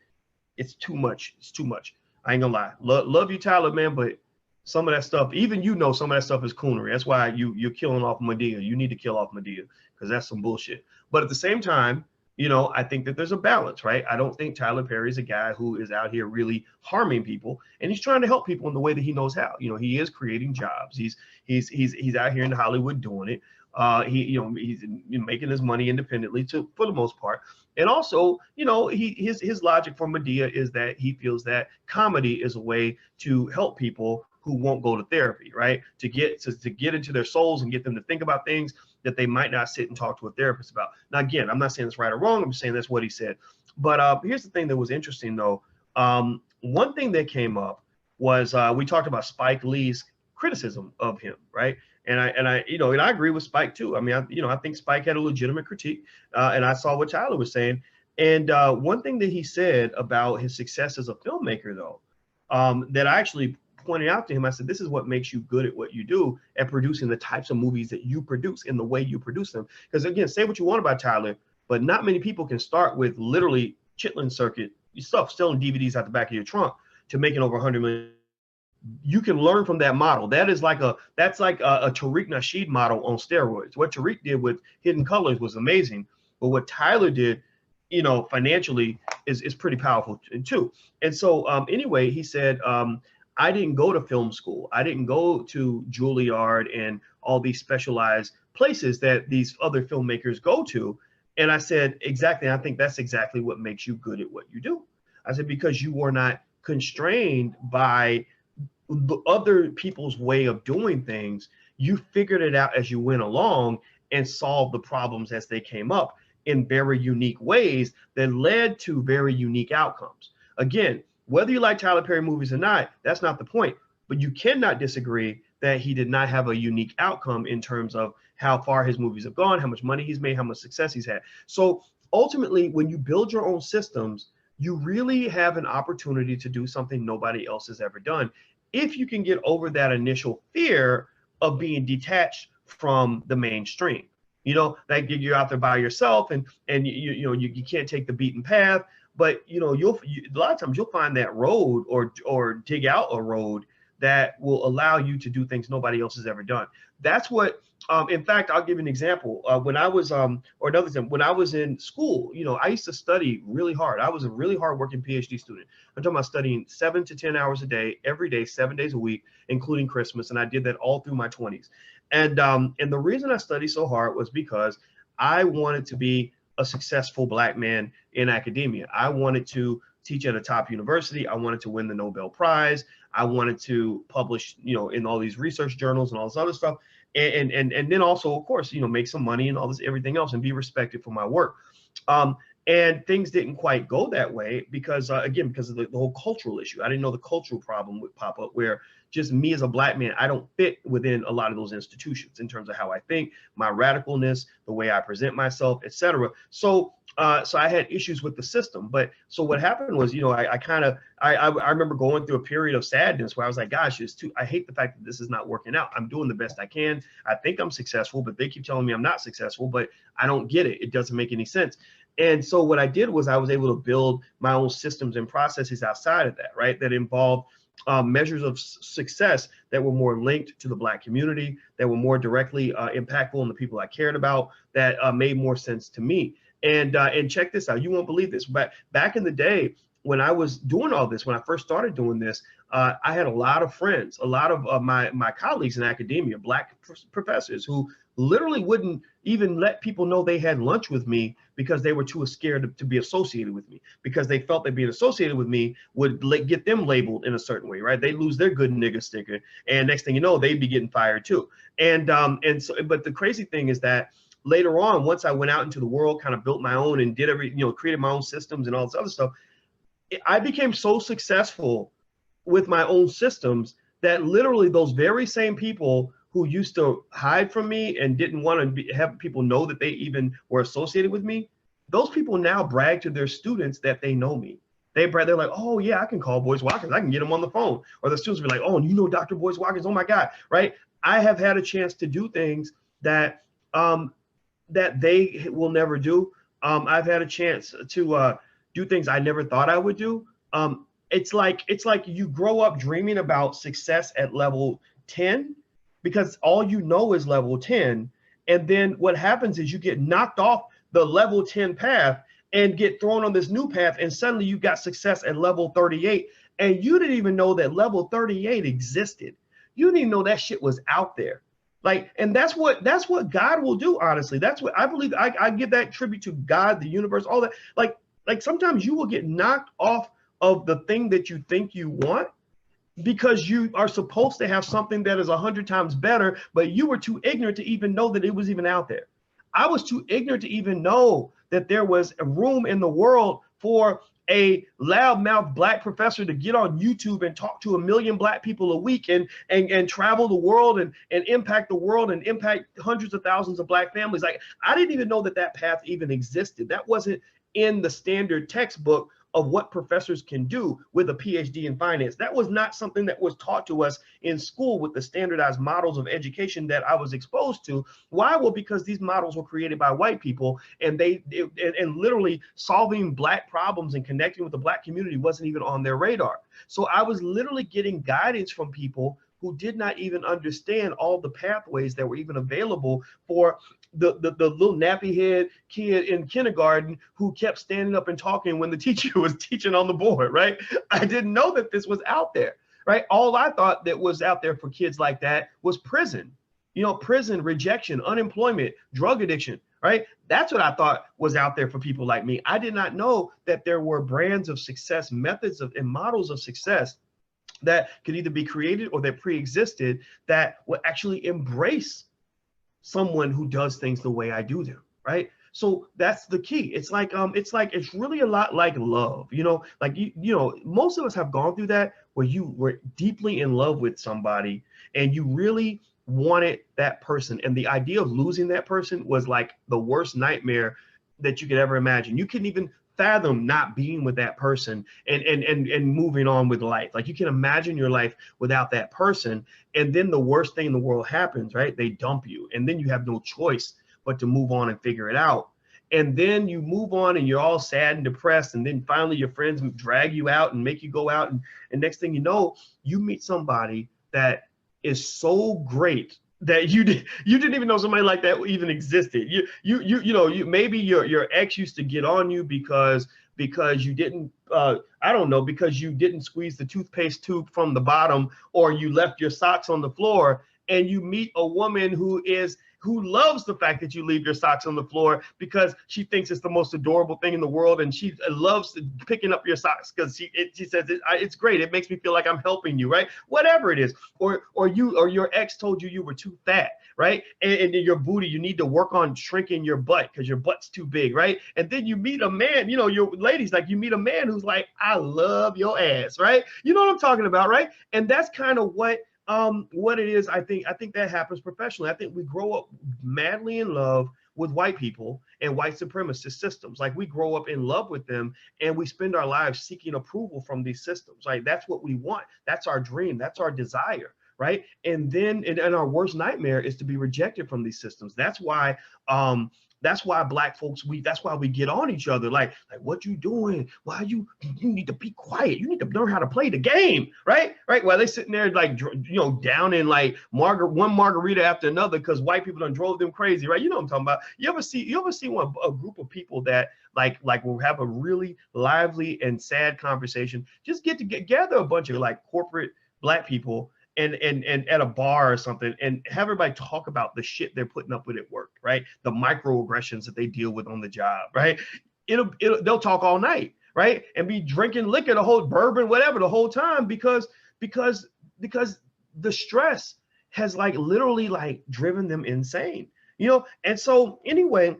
It's too much. It's too much. I ain't gonna lie. Love you, Tyler, man, but some of that stuff, even you know, some of that stuff is coonery. That's why you're killing off Medea. You need to kill off Medea because that's some bullshit. But at the same time, you know, I think that there's a balance, right? I don't think Tyler Perry is a guy who is out here really harming people, and he's trying to help people in the way that he knows how. You know, he is creating jobs. He's out here in Hollywood doing it. He's making his money independently for the most part. And also, you know, his logic for Medea is that he feels that comedy is a way to help people who won't go to therapy, right? To get into their souls and get them to think about things that they might not sit and talk to a therapist about. Now, again, I'm not saying it's right or wrong. I'm just saying that's what he said. But here's the thing that was interesting, though. One thing that came up was we talked about Spike Lee's criticism of him, right? And I agree with Spike too. I mean, I think Spike had a legitimate critique, and I saw what Tyler was saying. And one thing that he said about his success as a filmmaker, though, that I actually pointed out to him, I said, this is what makes you good at what you do, at producing the types of movies that you produce in the way you produce them. Because again, say what you want about Tyler, but not many people can start with literally Chitlin Circuit stuff, selling DVDs out the back of your trunk to making over 100 million. You can learn from that model. That's like a Tariq Nasheed model on steroids. What Tariq did with Hidden Colors was amazing, but what Tyler did, you know, financially is pretty powerful too. And so anyway, he said, I didn't go to film school. I didn't go to Juilliard and all these specialized places that these other filmmakers go to. And I said, exactly. I think that's exactly what makes you good at what you do. I said, because you were not constrained by the other people's way of doing things. You figured it out as you went along and solved the problems as they came up in very unique ways that led to very unique outcomes. Again, whether you like Tyler Perry movies or not, that's not the point. But you cannot disagree that he did not have a unique outcome in terms of how far his movies have gone, how much money he's made, how much success he's had. So ultimately, when you build your own systems, you really have an opportunity to do something nobody else has ever done. If you can get over that initial fear of being detached from the mainstream, you know, that you're out there by yourself and you can't take the beaten path. But you know, a lot of times you'll find that road or dig out a road that will allow you to do things nobody else has ever done. That's what, in fact, I'll give you an example. When I was, when I was in school, you know, I used to study really hard. I was a really hard working PhD student. I'm talking about studying 7 to 10 hours a day, every day, 7 days a week, including Christmas. And I did that all through my 20s. And the reason I studied so hard was because I wanted to be a successful Black man in academia. I wanted to teach at a top university. I wanted to win the Nobel Prize. I wanted to publish, you know, in all these research journals and all this other stuff. and then also, of course, make some money and all this, everything else, and be respected for my work. And things didn't quite go that way because, again, because of the whole cultural issue. I didn't know the cultural problem would pop up where just me as a black man, I don't fit within a lot of those institutions in terms of how I think, my radicalness, the way I present myself, etc. So I had issues with the system. But so what happened was, I remember going through a period of sadness where I was like, gosh, I hate the fact that this is not working out. I'm doing the best I can. I think I'm successful, but they keep telling me I'm not successful, but I don't get it. It doesn't make any sense. And so what I did was I was able to build my own systems and processes outside of that, right? That involved measures of success that were more linked to the Black community, that were more directly impactful on the people I cared about, that made more sense to me. And check this out, you won't believe this, but back in the day when I was doing all this, when I first started doing this, I had a lot of friends, a lot of my colleagues in academia, Black professors who literally wouldn't even let people know they had lunch with me because they were too scared to be associated with me, because they felt that being associated with me would get them labeled in a certain way, right? They lose their good nigga sticker, and next thing you know, they'd be getting fired too. And so, but the crazy thing is that later on, once I went out into the world, kind of built my own and did created my own systems and all this other stuff, I became so successful with my own systems that literally those very same people who used to hide from me and didn't want to have people know that they even were associated with me, those people now brag to their students that they know me. They're like, oh yeah, I can call Boyce Watkins. I can get him on the phone. Or the students will be like, oh, you know Dr. Boyce Watkins, oh my God, right? I have had a chance to do things that that they will never do. I've had a chance to do things I never thought I would do. It's like you grow up dreaming about success at level 10 because all you know is level 10. And then what happens is you get knocked off the level 10 path and get thrown on this new path. And suddenly you got success at level 38. And you didn't even know that level 38 existed. You didn't even know that shit was out there. Like, and that's what God will do, honestly. That's what I believe. I give that tribute to God, the universe, all that. Like sometimes you will get knocked off of the thing that you think you want because you are supposed to have something that is 100 times better, but you were too ignorant to even know that it was even out there. I was too ignorant to even know that there was a room in the world for a loudmouth Black professor to get on YouTube and talk to 1 million Black people a week and travel the world and impact the world and impact hundreds of thousands of Black families. Like, I didn't even know that path even existed. That wasn't in the standard textbook of what professors can do with a PhD in finance. That was not something that was taught to us in school with the standardized models of education that I was exposed to. Why? Well, because these models were created by white people, and and literally solving Black problems and connecting with the Black community wasn't even on their radar. So I was literally getting guidance from people who did not even understand all the pathways that were even available for the little nappy head kid in kindergarten who kept standing up and talking when the teacher was teaching on the board, right? I didn't know that this was out there, right? All I thought that was out there for kids like that was prison, prison, rejection, unemployment, drug addiction, right? That's what I thought was out there for people like me. I did not know that there were brands of success, methods of and models of success that could either be created or that pre-existed that would actually embrace someone who does things the way I do them, right? So that's the key. It's really a lot like love, like, most of us have gone through that where you were deeply in love with somebody and you really wanted that person. And the idea of losing that person was like the worst nightmare that you could ever imagine. You couldn't even fathom not being with that person and moving on with life. Like, you can imagine your life without that person. And then the worst thing in the world happens, right? They dump you. And then you have no choice but to move on and figure it out. And then you move on and you're all sad and depressed. And then finally your friends drag you out and make you go out. And next thing you know, you meet somebody that is so great that you didn't even know somebody like that even existed. Maybe your ex used to get on you because you didn't because you didn't squeeze the toothpaste tube from the bottom, or you left your socks on the floor, and you meet a woman who who loves the fact that you leave your socks on the floor because she thinks it's the most adorable thing in the world, and she loves picking up your socks because she says it's great. It makes me feel like I'm helping you, right? Whatever it is, or your ex told you were too fat, right? And your booty, you need to work on shrinking your butt because your butt's too big, right? And then you meet a man, you know, your ladies, like you meet a man who's like, I love your ass, right? You know what I'm talking about, right? And that's kind of what it is. I think that happens professionally. I think we grow up madly in love with white people and white supremacist systems. Like we grow up in love with them and we spend our lives seeking approval from these systems. Like that's what we want. That's our dream. That's our desire. Right. And then and our worst nightmare is to be rejected from these systems. That's why Black folks, that's why we get on each other. Like what you doing? Why you need to be quiet. You need to learn how to play the game. Right. While they sitting there like, you know, down in like one margarita after another because white people done drove them crazy. Right. You know what I'm talking about. You ever see a group of people that like will have a really lively and sad conversation? Just gather a bunch of like corporate Black people and at a bar or something and have everybody talk about the shit they're putting up with at work, right? The microaggressions that they deal with on the job, right? They'll talk all night, right? And be drinking liquor, the whole bourbon, whatever, the whole time because the stress has like literally like driven them insane, you know? And so anyway,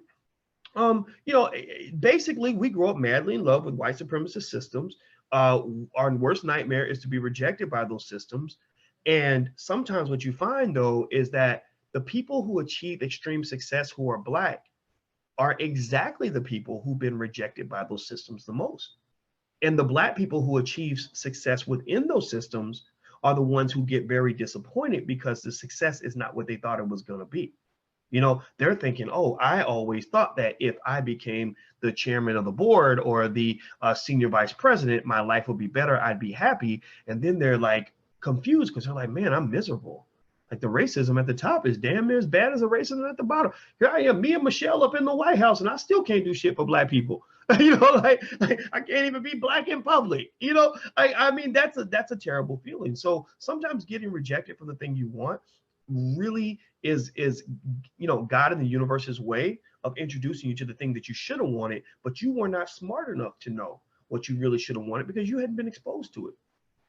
you know, basically we grow up madly in love with white supremacist systems. Our worst nightmare is to be rejected by those systems. And sometimes what you find, though, is that the people who achieve extreme success who are Black are exactly the people who've been rejected by those systems the most. And the Black people who achieve success within those systems are the ones who get very disappointed because the success is not what they thought it was going to be. You know, they're thinking, oh, I always thought that if I became the chairman of the board or the senior vice president, my life would be better. I'd be happy. And then they're like, confused because they're like, man, I'm miserable. Like the racism at the top is damn near as bad as the racism at the bottom. Here I am, me and Michelle up in the White House, and I still can't do shit for Black people. You know, like I can't even be Black in public. You know, I mean, that's a terrible feeling. So sometimes getting rejected from the thing you want really is you know, God in the universe's way of introducing you to the thing that you should have wanted, but you were not smart enough to know what you really should have wanted because you hadn't been exposed to it.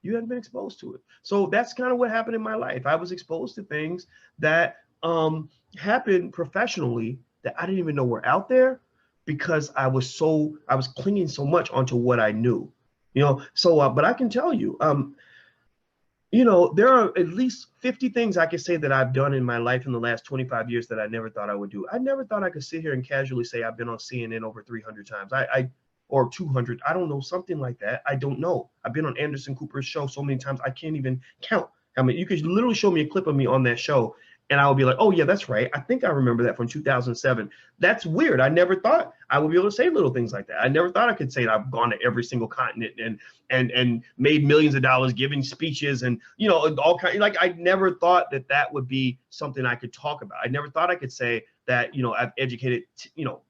You hadn't been exposed to it. So that's kind of what happened in my life. I was exposed to things that happened professionally that I didn't even know were out there because I was clinging so much onto what I knew, you know. So, but I can tell you, you know, there are at least 50 things I could say that I've done in my life in the last 25 years that I never thought I would do. I never thought I could sit here and casually say I've been on CNN over 300 times. Or 200, I don't know, something like that. I don't know. I've been on Anderson Cooper's show so many times, I can't even count. I mean, you could literally show me a clip of me on that show and I will be like, oh yeah, that's right. I think I remember that from 2007. That's weird. I never thought I would be able to say little things like that. I never thought I could say that I've gone to every single continent and made millions of dollars giving speeches and, you know, all kinds. Like I never thought that would be something I could talk about. I never thought I could say that, you know, I've educated, you know,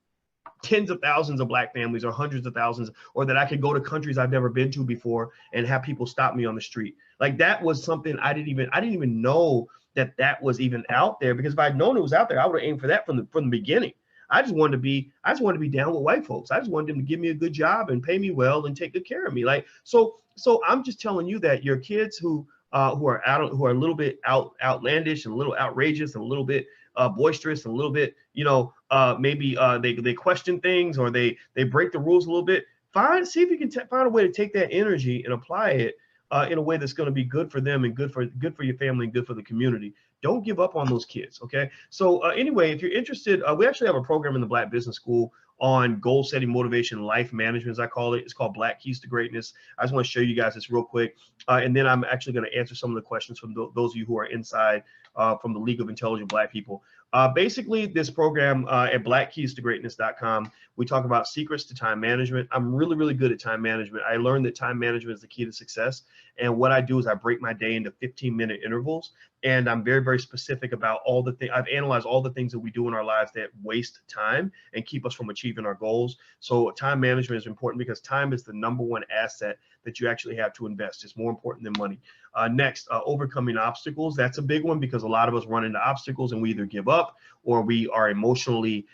tens of thousands of Black families or hundreds of thousands, or that I could go to countries I've never been to before and have people stop me on the street. Like that was something I didn't even know that was even out there, because if I'd known it was out there, I would have aimed for that from the beginning. I just wanted to be down with white folks. I just wanted them to give me a good job and pay me well and take good care of me. Like, so I'm just telling you that your kids who are a little bit outlandish and a little outrageous and a little bit boisterous and a little bit, you know, maybe they question things or they break the rules a little bit. See if you can find a way to take that energy and apply it in a way that's going to be good for them and good for your family and good for the community. Don't give up on those kids. Okay. So anyway, if you're interested, we actually have a program in the Black Business School on goal setting, motivation, life management, as I call it. It's called Black Keys to Greatness. I just want to show you guys this real quick. And then I'm actually going to answer some of the questions from those of you who are inside from the League of Intelligent Black People. Basically, this program at blackkeystogreatness.com, we talk about secrets to time management. I'm really, really good at time management. I learned that time management is the key to success. And what I do is I break my day into 15-minute intervals. And I'm very, very specific about all the things. I've analyzed all the things that we do in our lives that waste time and keep us from achieving our goals. So time management is important because time is the #1 asset that you actually have to invest. It's more important than money. Next, overcoming obstacles. That's a big one because a lot of us run into obstacles and we either give up or we are emotionally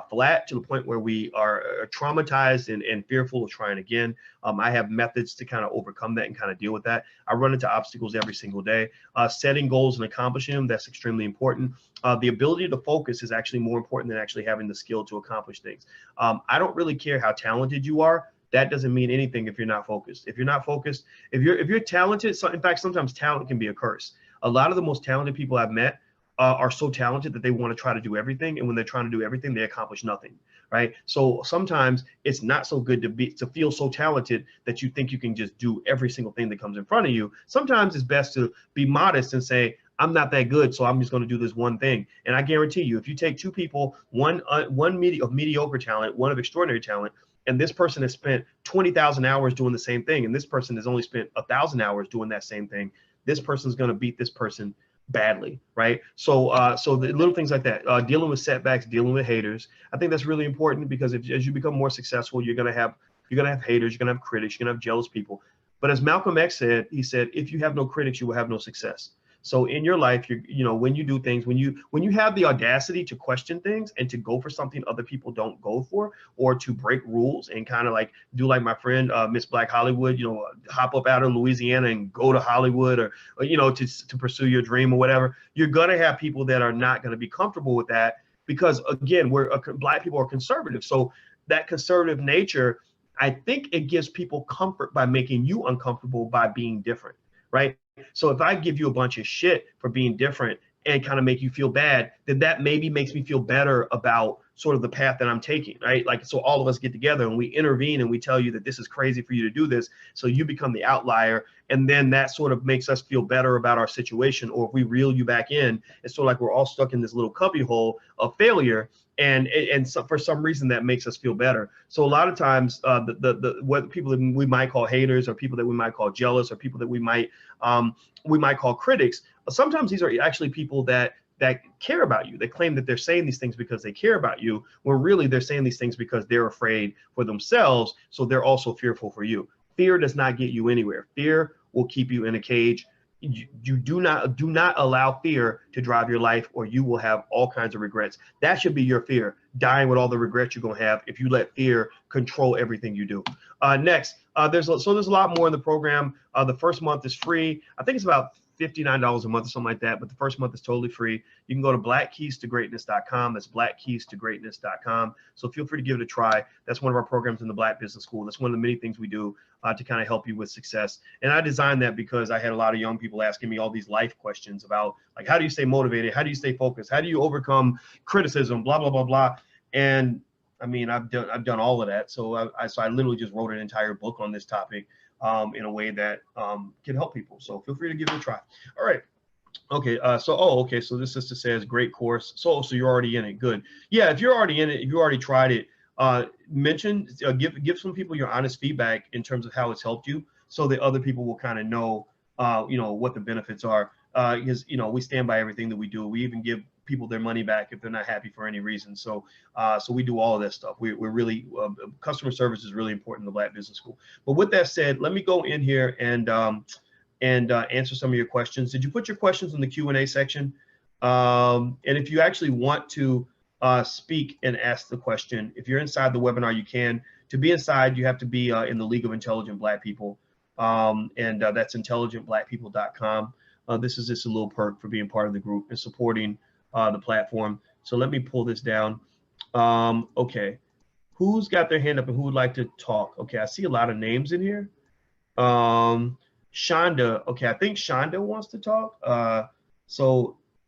flat to the point where we are traumatized and fearful of trying again. I have methods to kind of overcome that and kind of deal with that. I run into obstacles every single day. Setting goals and accomplishing them, that's extremely important. The ability to focus is actually more important than actually having the skill to accomplish things. I don't really care how talented you are. That doesn't mean anything if you're not focused. If you're not focused, if you're talented, so in fact, sometimes talent can be a curse. A lot of the most talented people I've met are so talented that they want to try to do everything, and when they're trying to do everything, they accomplish nothing, right? So sometimes it's not so good to feel so talented that you think you can just do every single thing that comes in front of you. Sometimes it's best to be modest and say, I'm not that good, so I'm just going to do this one thing. And I guarantee you, if you take two people, one of mediocre talent, one of extraordinary talent, and this person has spent 20,000 hours doing the same thing, and this person has only spent 1,000 hours doing that same thing, this person's going to beat this person badly, right? So the little things like that, dealing with setbacks, dealing with haters, I think that's really important because as you become more successful, you're gonna have haters, you're gonna have critics, you're gonna have jealous people. But as Malcolm X said, he said, if you have no critics, you will have no success. So in your life, when you do things, when you have the audacity to question things and to go for something other people don't go for, or to break rules and kind of like do like my friend Miss Black Hollywood, hop up out of Louisiana and go to Hollywood, or to pursue your dream or whatever, you're gonna have people that are not gonna be comfortable with that because again, Black people are conservative. So that conservative nature, I think it gives people comfort by making you uncomfortable by being different, right? So if I give you a bunch of shit for being different and kind of make you feel bad, then that maybe makes me feel better about sort of the path that I'm taking, right? Like, so all of us get together and we intervene and we tell you that this is crazy for you to do this. So you become the outlier. And then that sort of makes us feel better about our situation. Or if we reel you back in, it's sort of like we're all stuck in this little cubby hole of failure. And so for some reason that makes us feel better. So a lot of times what people that we might call haters, or people that we might call jealous, or people that we might call critics, sometimes these are actually people that care about you. They claim that they're saying these things because they care about you, when really they're saying these things because they're afraid for themselves. So they're also fearful for you. Fear does not get you anywhere. Fear will keep you in a cage. You do not allow fear to drive your life, or you will have all kinds of regrets. That should be your fear, dying with all the regrets you're gonna have if you let fear control everything you do. Next, there's a lot more in the program. The first month is free. I think it's about $59 a month or something like that, but the first month is totally free. You can go to blackkeystogreatness.com. That's blackkeystogreatness.com. So feel free to give it a try. That's one of our programs in the Black Business School. That's one of the many things we do to kind of help you with success. And I designed that because I had a lot of young people asking me all these life questions about, like, how do you stay motivated? How do you stay focused? How do you overcome criticism? Blah, blah, blah, blah. And I mean, I've done all of that. So I literally just wrote an entire book on this topic in a way that can help people. So feel free to give it a try. All right. Okay. Okay. So this sister says, great course. So you're already in it. Good. Yeah. If you're already in it, if you already tried it, give some people your honest feedback in terms of how it's helped you, so that other people will kind of know, what the benefits are. Because, we stand by everything that we do. We even give people their money back if they're not happy for any reason. So we do all of that stuff. We're really, customer service is really important in the Black Business School. But with that said, let me go in here and answer some of your questions. Did you put your questions in the Q&A section? And if you actually want to speak and ask the question, if you're inside the webinar, you can. To be inside, you have to be in the League of Intelligent Black People. That's intelligentblackpeople.com. This is just a little perk for being part of the group and supporting the platform. So let me pull this down. Okay, who's got their hand up and who would like to talk? Okay, I see a lot of names in here. Shonda, okay, I think Shonda wants to talk.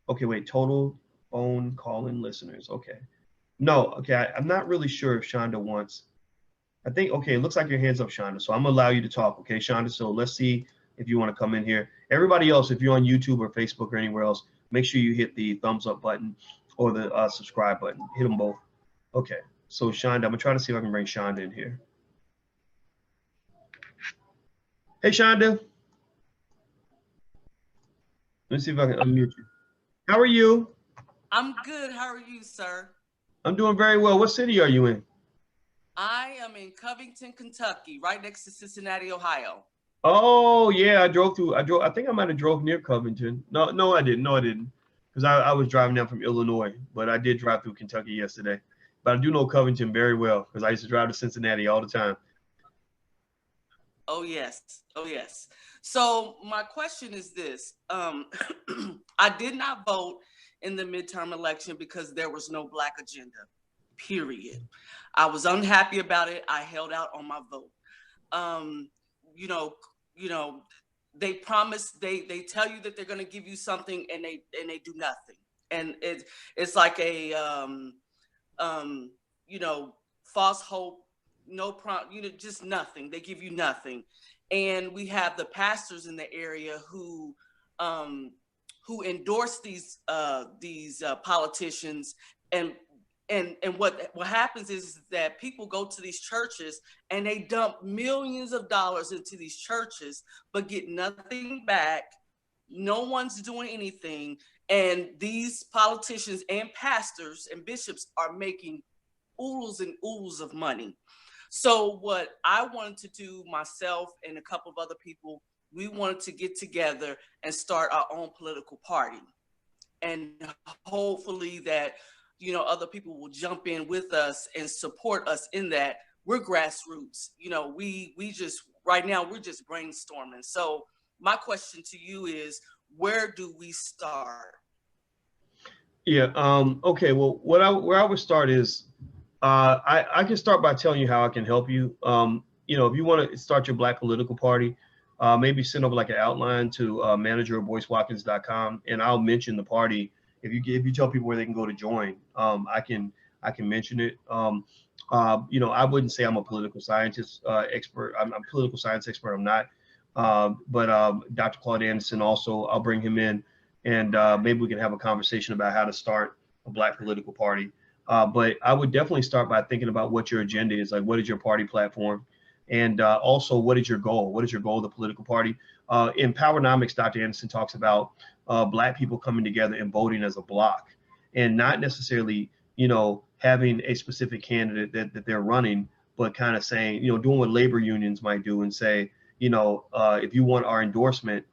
Okay, wait, total phone call-in listeners. Okay, no, okay, I'm not really sure if Shonda wants. I think, okay, it looks like your hand's up, Shonda. So I'm gonna allow you to talk, okay, Shonda. So let's see if you want to come in here. Everybody else, if you're on YouTube or Facebook or anywhere else, make sure you hit the thumbs up button or the subscribe button. Hit them both. Okay, so Shonda, I'm gonna try to see if I can bring Shonda in here. Hey, Shonda. Let me see if I can unmute you. How are you? I'm good. How are you, sir? I'm doing very well. What city are you in? I am in Covington, Kentucky, right next to Cincinnati, Ohio. Oh yeah, I drove through. I think I might have drove near Covington. No, no, I didn't. No, I didn't. Because I was driving down from Illinois, but I did drive through Kentucky yesterday. But I do know Covington very well because I used to drive to Cincinnati all the time. Oh yes, oh yes. So my question is this: I did not vote in the midterm election because there was no Black agenda. Period. I was unhappy about it. I held out on my vote. Um, you know, you know, they promise, they tell you that they're going to give you something, and they do nothing. And it's like a um, false hope, no just nothing. They give you nothing. And we have the pastors in the area um, who endorse these politicians, and what happens is that people go to these churches and they dump millions of dollars into these churches, but get nothing back. No one's doing anything, and these politicians and pastors and bishops are making oodles and oodles of money. So what I wanted to do, myself and a couple of other people, we wanted to get together and start our own political party. And hopefully that, other people will jump in with us and support us in that. We're grassroots. We just, right now, we're just brainstorming. So my question to you is, where do we start? Yeah. Okay. Well, where I would start is, I can start by telling you how I can help you. If you want to start your Black political party, maybe send over like an outline to manager at boycewatkins.com, and I'll mention the party. If you tell people where they can go to join, I can mention it. I wouldn't say I'm a political scientist expert. I'm a political science expert. I'm not. But Dr. Claude Anderson also, I'll bring him in, and maybe we can have a conversation about how to start a Black political party. But I would definitely start by thinking about what your agenda is. Like, what is your party platform? And also, what is your goal? What is your goal of the political party? In Powernomics, Dr. Anderson talks about Black people coming together and voting as a block, and not necessarily, having a specific candidate that they're running, but kind of saying, doing what labor unions might do and say, if you want our endorsement,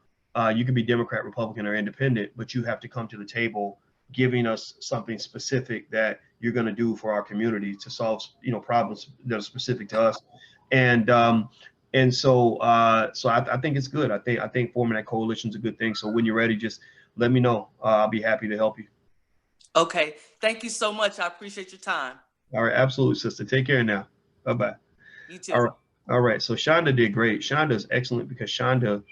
you can be Democrat, Republican, or independent, but you have to come to the table giving us something specific that you're going to do for our community to solve, problems that are specific to us. And so I think it's good. I think forming that coalition is a good thing. So when you're ready, just let me know. I'll be happy to help you. Okay. Thank you so much. I appreciate your time. All right. Absolutely, sister. Take care now. Bye-bye. You too. All right. All right. So Shonda did great. Shonda is excellent because Shonda,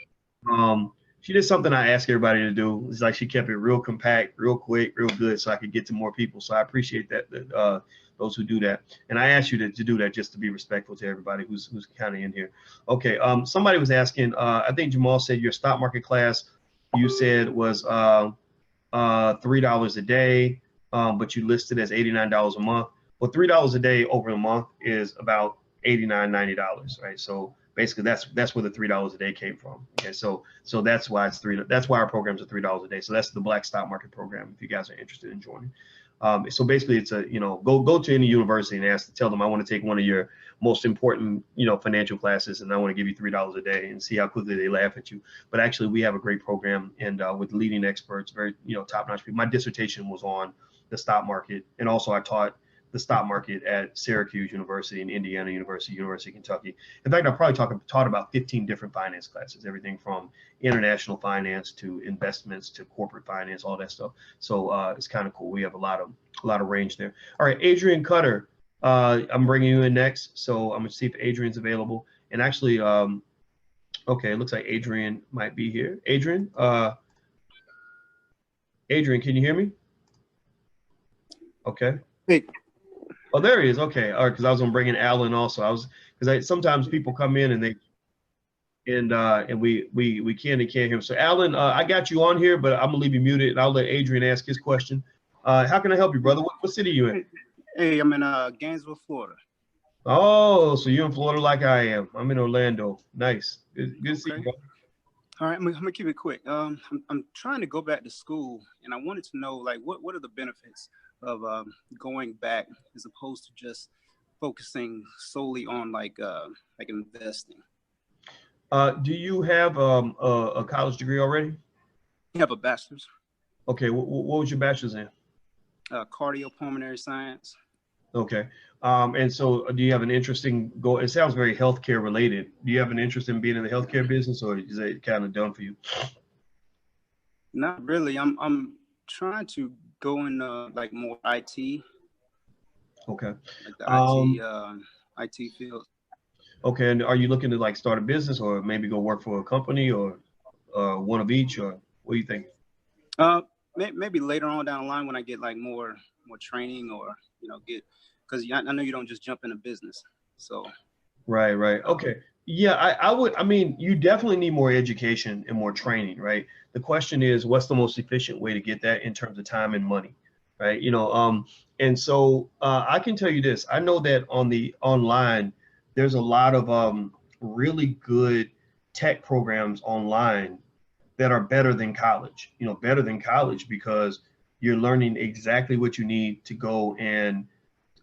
she did something I asked everybody to do. It's like she kept it real compact, real quick, real good, so I could get to more people. So I appreciate that, those who do that. And I asked you to do that just to be respectful to everybody who's kind of in here. Okay. Somebody was asking. I think Jamal said your stock market class, you said was $3 a day, but you listed as $89 a month. Well, $3 a day over a month is about $89, $90, right? So basically that's where the $3 a day came from. Okay, so that's why it's that's why our programs are $3 a day. So that's the Black Stock Market Program if you guys are interested in joining. So basically it's a, go to any university and tell them I want to take one of your most important, financial classes, and I want to give you $3 a day, and see how quickly they laugh at you. But actually we have a great program, and with leading experts, very, top-notch people. My dissertation was on the stock market, and also I taught the stock market at Syracuse University and Indiana University, University of Kentucky. In fact, I probably taught about 15 different finance classes, everything from international finance to investments to corporate finance, all that stuff. So it's kind of cool. We have a lot of range there. All right, Adrian Cutter, I'm bringing you in next. So I'm gonna see if Adrian's available. And actually, okay, it looks like Adrian might be here. Adrian, can you hear me? Okay. Hey. Oh, there he is. Okay. All right. Because I was gonna bring in Alan also. Because sometimes people come in and we can't hear him. So Alan, I got you on here, but I'm gonna leave you muted, and I'll let Adrian ask his question. How can I help you, brother? What city are you in? Hey, I'm in Gainesville, Florida. Oh, so you're in Florida like I am. I'm in Orlando. Nice. Good to see you, brother. All right, I'm gonna keep it quick. I'm trying to go back to school, and I wanted to know, like, what are the benefits of going back as opposed to just focusing solely on like investing? Do you have a college degree already? I have a bachelor's. Okay, what was your bachelor's in? Cardiopulmonary science. Okay. And so do you have an interesting goal? It sounds very healthcare related. Do you have an interest in being in the healthcare business, or is it kind of done for you? Not really. I'm trying to go in like more IT, Okay. like the IT field. Okay. And are you looking to like start a business or maybe go work for a company or one of each, or what do you think? Maybe later on down the line when I get like more training, or because I know you don't just jump into business. So Right. Okay. Yeah, I mean, you definitely need more education and more training, right? The question is, what's the most efficient way to get that in terms of time and money, right? And so I can tell you this. I know that on the online, there's a lot of really good tech programs online that are better than college, better than college because you're learning exactly what you need to go and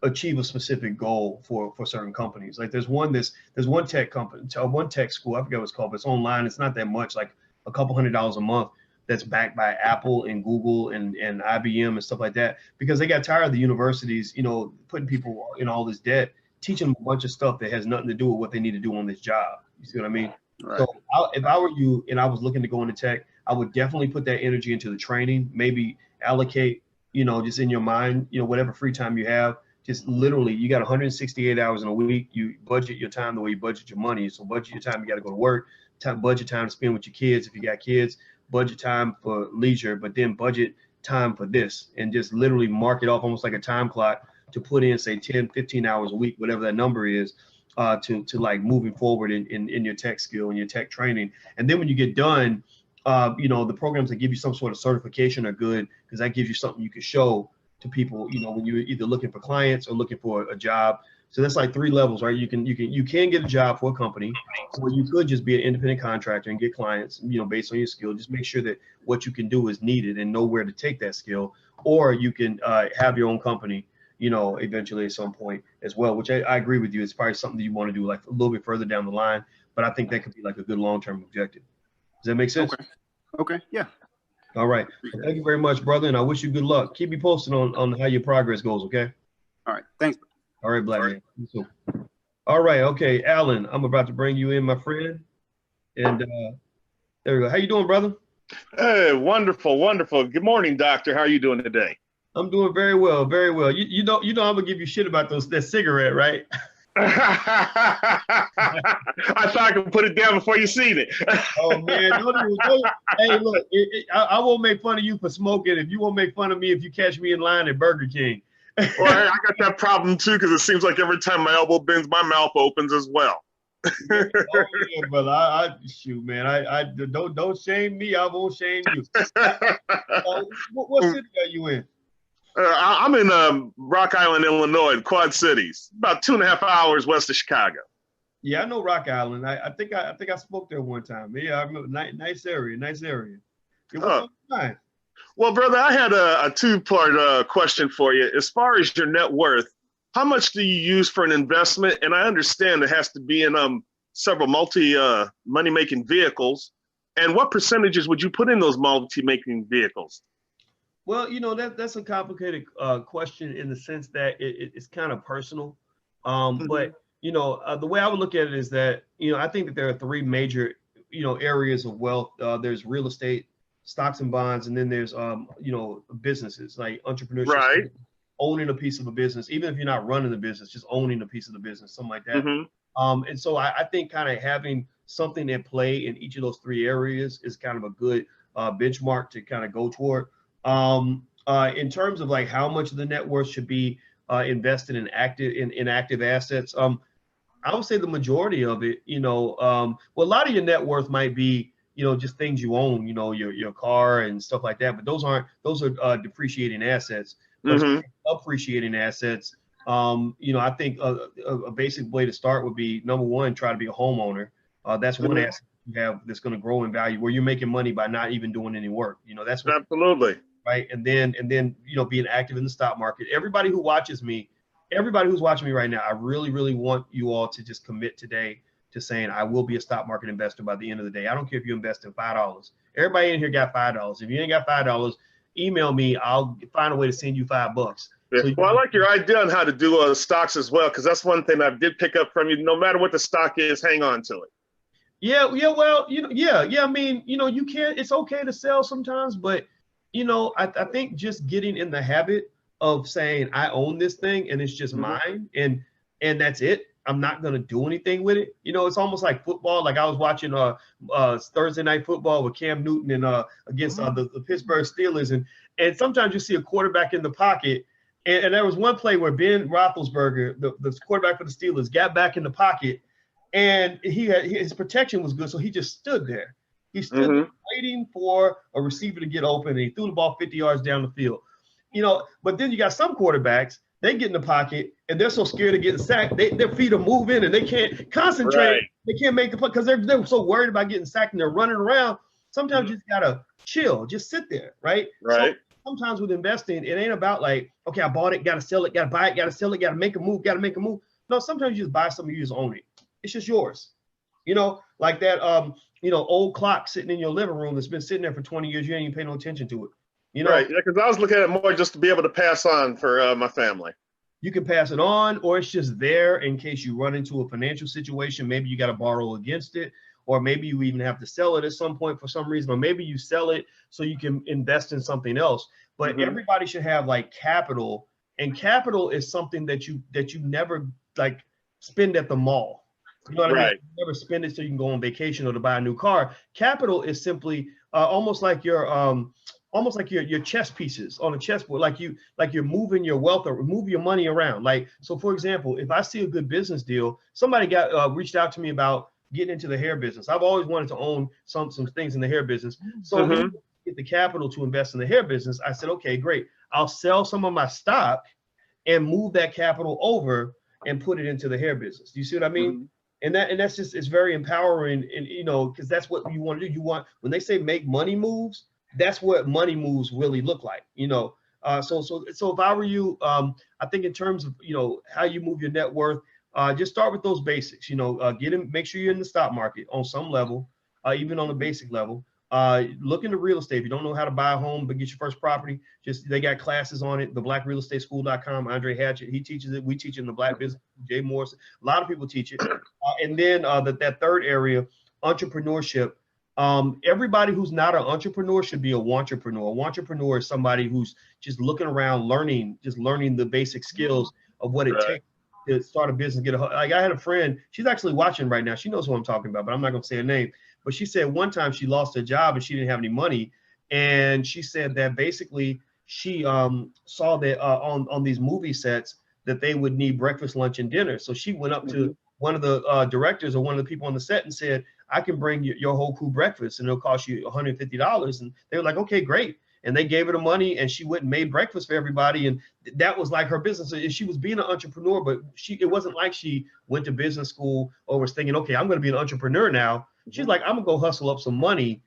achieve a specific goal for certain companies. Like there's one tech company, one tech school, I forget what it's called, but it's online. It's not that much, like a couple $100 a month, that's backed by Apple and Google and IBM and stuff like that, because they got tired of the universities, putting people in all this debt, teaching them a bunch of stuff that has nothing to do with what they need to do on this job. You see what I mean? right. So if I were you and I was looking to go into tech, I would definitely put that energy into the training, maybe allocate, just in your mind, whatever free time you have. Just literally, you got 168 hours in a week. You budget your time the way you budget your money. So budget your time. You got to go to work. Budget time to spend with your kids if you got kids. Budget time for leisure, but then budget time for this, and just literally mark it off almost like a time clock to put in, say, 10, 15 hours a week, whatever that number is, to like moving forward in your tech skill and your tech training. And then when you get done, the programs that give you some sort of certification are good because that gives you something you can show to people, when you're either looking for clients or looking for a job. So that's like 3 levels, right? You can get a job for a company, or you could just be an independent contractor and get clients, based on your skill. Just make sure that what you can do is needed and know where to take that skill. Or you can have your own company, eventually at some point as well, which I agree with you. It's probably something that you want to do like a little bit further down the line, but I think that could be like a good long-term objective. Does that make sense? Okay. Yeah. All right. Well, thank you very much, brother, and I wish you good luck. Keep me posted on how your progress goes, okay? All right. Thanks. All right, Black man. All right. Okay, Alan, I'm about to bring you in, my friend. And there we go. How you doing, brother? Hey, wonderful. Good morning, doctor. How are you doing today? I'm doing very well, very well. You know I'm gonna give you shit about that cigarette, right? I thought I could put it down before you seen it. Oh man, don't. Hey, look, I won't make fun of you for smoking if you won't make fun of me if you catch me in line at Burger King. Well, I got that problem too, because it seems like every time my elbow bends, my mouth opens as well. Oh yeah, brother. I shoot, man. I don't shame me. I won't shame you. What city are you in? I'm in Rock Island, Illinois, Quad Cities, about 2.5 hours west of Chicago. Yeah, I know Rock Island. I think I spoke there one time. Yeah, I remember. Nice area. Yeah, well, brother, I had a 2-part question for you. As far as your net worth, how much do you use for an investment? And I understand it has to be in several money-making vehicles. And what percentages would you put in those multi-making vehicles? Well, that's a complicated question in the sense that it's kind of personal. But, the way I would look at it is that, I think that there are 3 major, areas of wealth. There's real estate, stocks and bonds, and then there's, businesses like entrepreneurship, right. Owning a piece of a business, even if you're not running the business, just owning a piece of the business, something like that. And so I think kind of having something at play in each of those 3 areas is kind of a good benchmark to kind of go toward. In terms of like how much of the net worth should be invested in active assets, I would say the majority of it, well, a lot of your net worth might be, just things you own, your car and stuff like that. But those are depreciating assets. Appreciating assets. I think a basic way to start would be, number one, try to be a homeowner. That's one asset you have that's going to grow in value, where you're making money by not even doing any work. That's what, absolutely right. And then being active in the stock market. Everybody who's watching me right now, I really, really want you all to just commit today to saying, I will be a stock market investor by the end of the day. I don't care if you invest in $5. Everybody in here got $5. If you ain't got $5, email me. I'll find a way to send you $5. Yeah. So Well, I like your idea on how to do stocks as well, because that's one thing I did pick up from you. No matter what the stock is, hang on to it. yeah, well, I mean, you can't, it's okay to sell sometimes, but I think just getting in the habit of saying I own this thing and it's just mine and that's it. I'm not going to do anything with it. It's almost like football. Like I was watching Thursday night football with Cam Newton and against the Pittsburgh Steelers. And sometimes you see a quarterback in the pocket. And there was one play where Ben Roethlisberger, the quarterback for the Steelers, got back in the pocket and his protection was good. So he just stood there. He stood there waiting for a receiver to get open, and he threw the ball 50 yards down the field. But then you got some quarterbacks, they get in the pocket and they're so scared of getting sacked, their feet are moving and they can't concentrate. Right. They can't make the play because they're so worried about getting sacked and they're running around. Sometimes you just gotta chill, just sit there, right? Right. So sometimes with investing, it ain't about like, okay, I bought it, gotta sell it, gotta buy it, gotta sell it, gotta make a move, gotta make a move. No, sometimes you just buy something, you just own it. It's just yours. Like that old clock sitting in your living room that's been sitting there for 20 years, you ain't even pay no attention to it. Right, yeah, because I was looking at it more just to be able to pass on for my family. You can pass it on, or it's just there in case you run into a financial situation. Maybe you got to borrow against it, or maybe you even have to sell it at some point for some reason, or maybe you sell it so you can invest in something else. But everybody should have like capital, and capital is something that you never like spend at the mall. You know what I mean? You never spend it so you can go on vacation or to buy a new car. Capital is simply almost like your chess pieces on a chessboard, like you're moving your wealth or move your money around. Like, so for example, if I see a good business deal, somebody reached out to me about getting into the hair business. I've always wanted to own some things in the hair business. So get the capital to invest in the hair business. I said, okay, great. I'll sell some of my stock and move that capital over and put it into the hair business. Do you see what I mean? And that's just, it's very empowering, and because that's what you want to do. You want, when they say make money moves, that's what money moves really look like. So if I were you, I think in terms of how you move your net worth, just start with those basics. Make sure you're in the stock market on some level, even on the basic level. Look into real estate. If you don't know how to buy a home but get your first property, they got classes on it. TheBlackRealEstateSchool.com. Andre Hatchett, he teaches it. We teach it in the Black Business. Jay Morris, a lot of people teach it. And then that third area, entrepreneurship. Everybody who's not an entrepreneur should be a wantrepreneur. A wantrepreneur is somebody who's just looking around, learning the basic skills of what it takes to start a business. Like I had a friend, she's actually watching right now. She knows who I'm talking about, but I'm not going to say her name. But she said one time she lost her job and she didn't have any money. And she said that basically she saw that on these movie sets that they would need breakfast, lunch, and dinner. So she went up to one of the directors or one of the people on the set and said, I can bring your whole crew breakfast and it'll cost you $150. And they were like, okay, great. And they gave her the money and she went and made breakfast for everybody. And that was like her business. She was being an entrepreneur, but it wasn't like she went to business school or was thinking, okay, I'm going to be an entrepreneur now. She's like, I'm going to go hustle up some money,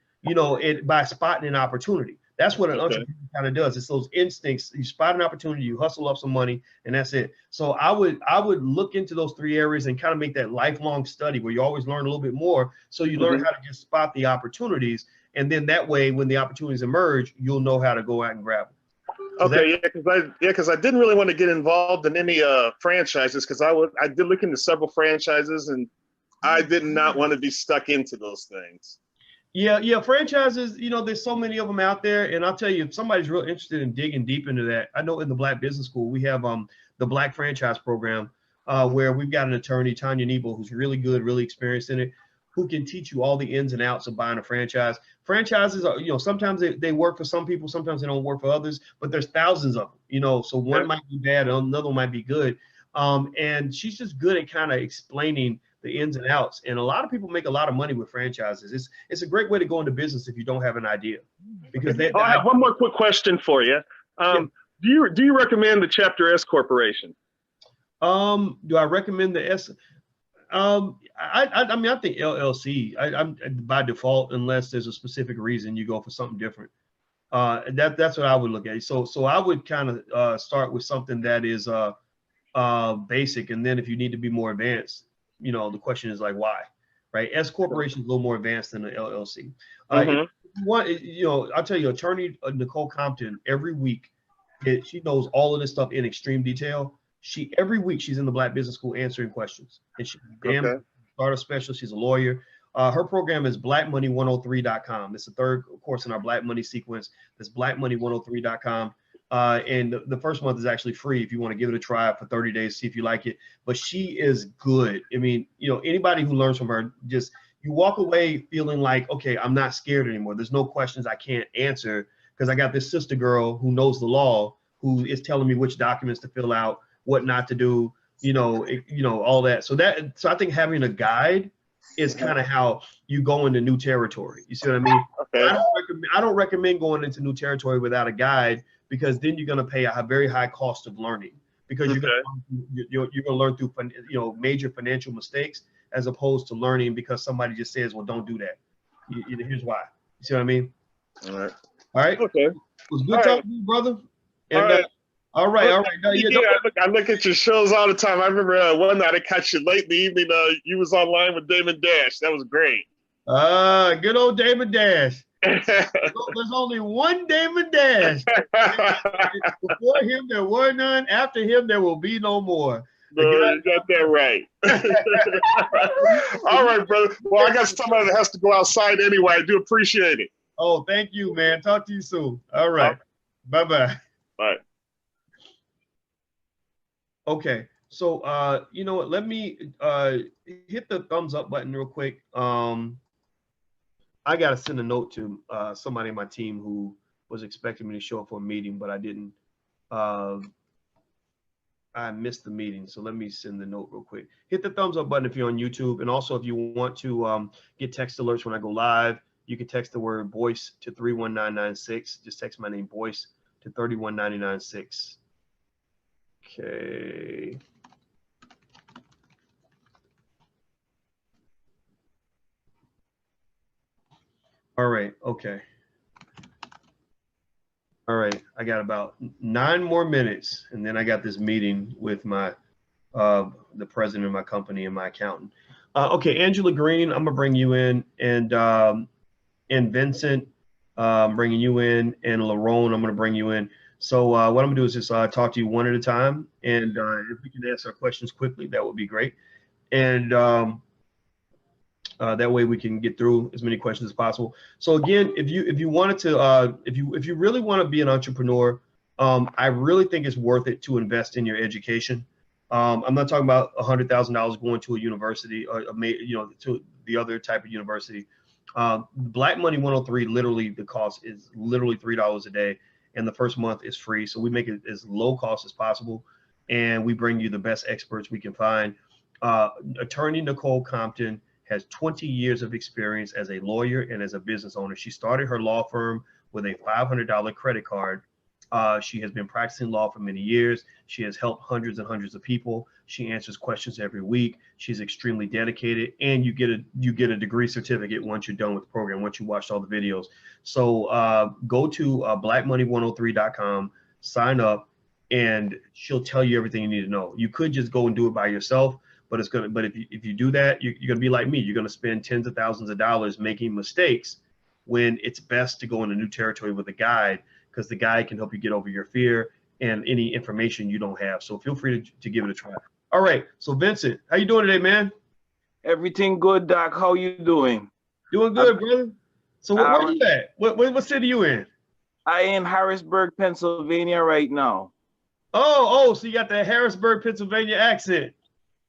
by spotting an opportunity. That's what an entrepreneur kind of does. It's those instincts. You spot an opportunity, you hustle up some money, and that's it. So I would look into those three areas and kind of make that lifelong study where you always learn a little bit more. So you learn how to just spot the opportunities. And then that way, when the opportunities emerge, you'll know how to go out and grab them. So because I didn't really want to get involved in any franchises, because I did look into several franchises and I did not want to be stuck into those things. Yeah, franchises, there's so many of them out there. And I'll tell you, if somebody's real interested in digging deep into that, I know in the Black Business School, we have the Black Franchise Program, where we've got an attorney, Tanya Nebo, who's really good, really experienced in it, who can teach you all the ins and outs of buying a franchise. Franchises are, sometimes they work for some people, sometimes they don't work for others, but there's thousands of them, so one might be bad, another one might be good. And she's just good at kind of explaining the ins and outs. And a lot of people make a lot of money with franchises. It's a great way to go into business if you don't have an idea. Because I have one more quick question for you. Do you recommend the Chapter S Corporation? Do I recommend the S? I mean, I think LLC. I'm by default, unless there's a specific reason, you go for something different. That's what I would look at. So I would kind of start with something that is basic, and then if you need to be more advanced, the question is like, why? right? S corporation is a little more advanced than an LLC. Mhm. I'll tell you, attorney Nicole Compton, every week, she knows all of this stuff in extreme detail. Every week she's in the Black Business School answering questions, and she's a damn startup specialist. She's a lawyer. Her program is blackmoney103.com. It's the third course in our Black Money sequence. That's blackmoney103.com. And the first month is actually free if you want to give it a try for 30 days, see if you like it. But she is good. I mean, anybody who learns from her, just you walk away feeling like, okay, I'm not scared anymore. There's no questions I can't answer because I got this sister girl who knows the law, who is telling me which documents to fill out, what not to do, all that. So I think having a guide is kind of how you go into new territory. You see what I mean? Okay. I don't recommend going into new territory without a guide, because then you're going to pay a very high cost of learning, because you're going to learn through major financial mistakes, as opposed to learning because somebody just says, well, don't do that. Here's why. You see what I mean? All right. All right. Okay. It was good talking to you, brother. And, all right. No, I look at your shows all the time. I remember one night I caught you late in the evening. You was online with Damon Dash. That was great. Good old Damon Dash. There's only one Damon Dash. Before him, there were none. After him, there will be no more. No, you got that right. All right, brother. Well, I got somebody that has to go outside anyway. I do appreciate it. Oh, thank you, man. Talk to you soon. All right. Bye-bye. Bye. Okay. So, you know what? Let me hit the thumbs up button real quick. I got to send a note to somebody in my team who was expecting me to show up for a meeting, but I didn't. I missed the meeting, so let me send the note real quick. Hit the thumbs up button if you're on YouTube, and also if you want to get text alerts when I go live, you can text the word Boyce to 31996. Just text my name, Boyce, to 31996. Okay. All right. Okay. All right. I got about 9 more minutes, and then I got this meeting with my the president of my company and my accountant. Okay, Angela Green, I'm gonna bring you in, and Vincent, I'm bringing you in, and Larone, I'm gonna bring you in. So what I'm gonna do is just talk to you one at a time, and if we can answer our questions quickly, that would be great. And that way we can get through as many questions as possible. So again, if you wanted to, if you really want to be an entrepreneur, I really think it's worth it to invest in your education. I'm not talking about $100,000 going to a university or to the other type of university. Black Money 103, literally the cost is literally $3 a day, and the first month is free. So we make it as low cost as possible, and we bring you the best experts we can find. Attorney Nicole Compton has 20 years of experience as a lawyer and as a business owner. She started her law firm with a $500 credit card. She has been practicing law for many years. She has helped hundreds and hundreds of people. She answers questions every week. She's extremely dedicated, and you get a degree certificate once you're done with the program, once you watched all the videos. So go to blackmoney103.com, sign up, and she'll tell you everything you need to know. You could just go and do it by yourself, but if you do that, you're gonna be like me. You're gonna spend tens of thousands of dollars making mistakes, when it's best to go into new territory with a guide, because the guide can help you get over your fear and any information you don't have. So feel free to give it a try. All right. So Vincent, how you doing today, man? Everything good, Doc. How you doing? Doing good, brother. So where you at? What city you in? I in Harrisburg, Pennsylvania right now. Oh, so you got that Harrisburg, Pennsylvania accent.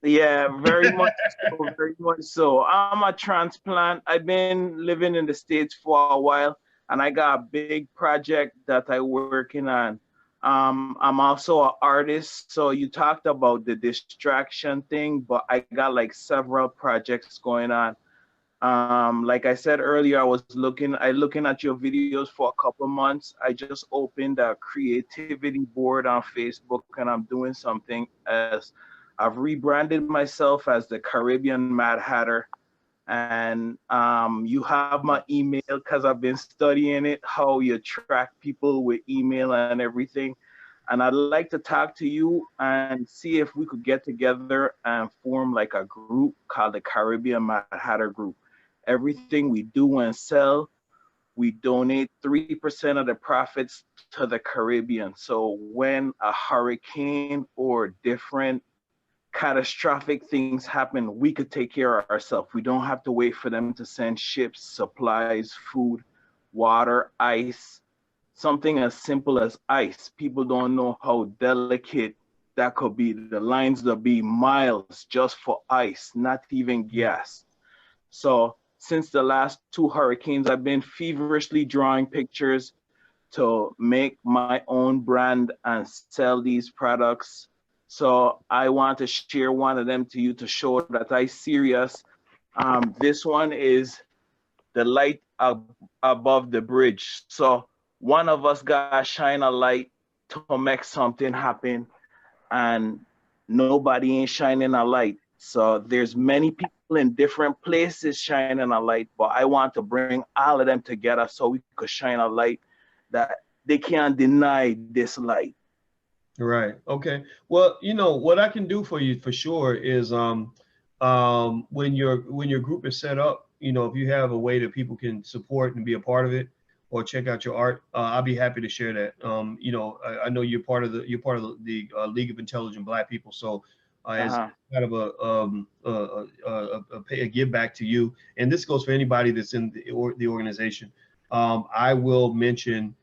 Yeah, very much so, very much so. I'm a transplant. I've been living in the States for a while, and I got a big project that I'm working on. I'm also an artist, so you talked about the distraction thing, but I got like several projects going on. Like I said earlier, I was looking at your videos for a couple of months. I just opened a creativity board on Facebook, and I'm doing something as I've rebranded myself as the Caribbean Mad Hatter. And you have my email because I've been studying it, how you track people with email and everything. And I'd like to talk to you and see if we could get together and form like a group called the Caribbean Mad Hatter Group. Everything we do and sell, we donate 3% of the profits to the Caribbean. So when a hurricane or different catastrophic things happen, we could take care of ourselves. We don't have to wait for them to send ships, supplies, food, water, ice, something as simple as ice. People don't know how delicate that could be. The lines will be miles just for ice, not even gas. So since the last 2 hurricanes, I've been feverishly drawing pictures to make my own brand and sell these products. So I want to share one of them to you to show that I'm serious. This one is the light above the bridge. So one of us got to shine a light to make something happen, and nobody ain't shining a light. So there's many people in different places shining a light, but I want to bring all of them together so we could shine a light that they can't deny this light. Right. Okay. Well, you know what I can do for you for sure is when your group is set up, you know, if you have a way that people can support and be a part of it or check out your art, I'll be happy to share that. You know, I know you're part of the League of Intelligent Black People, so as kind of a give back to you, and this goes for anybody that's in the organization. I will mention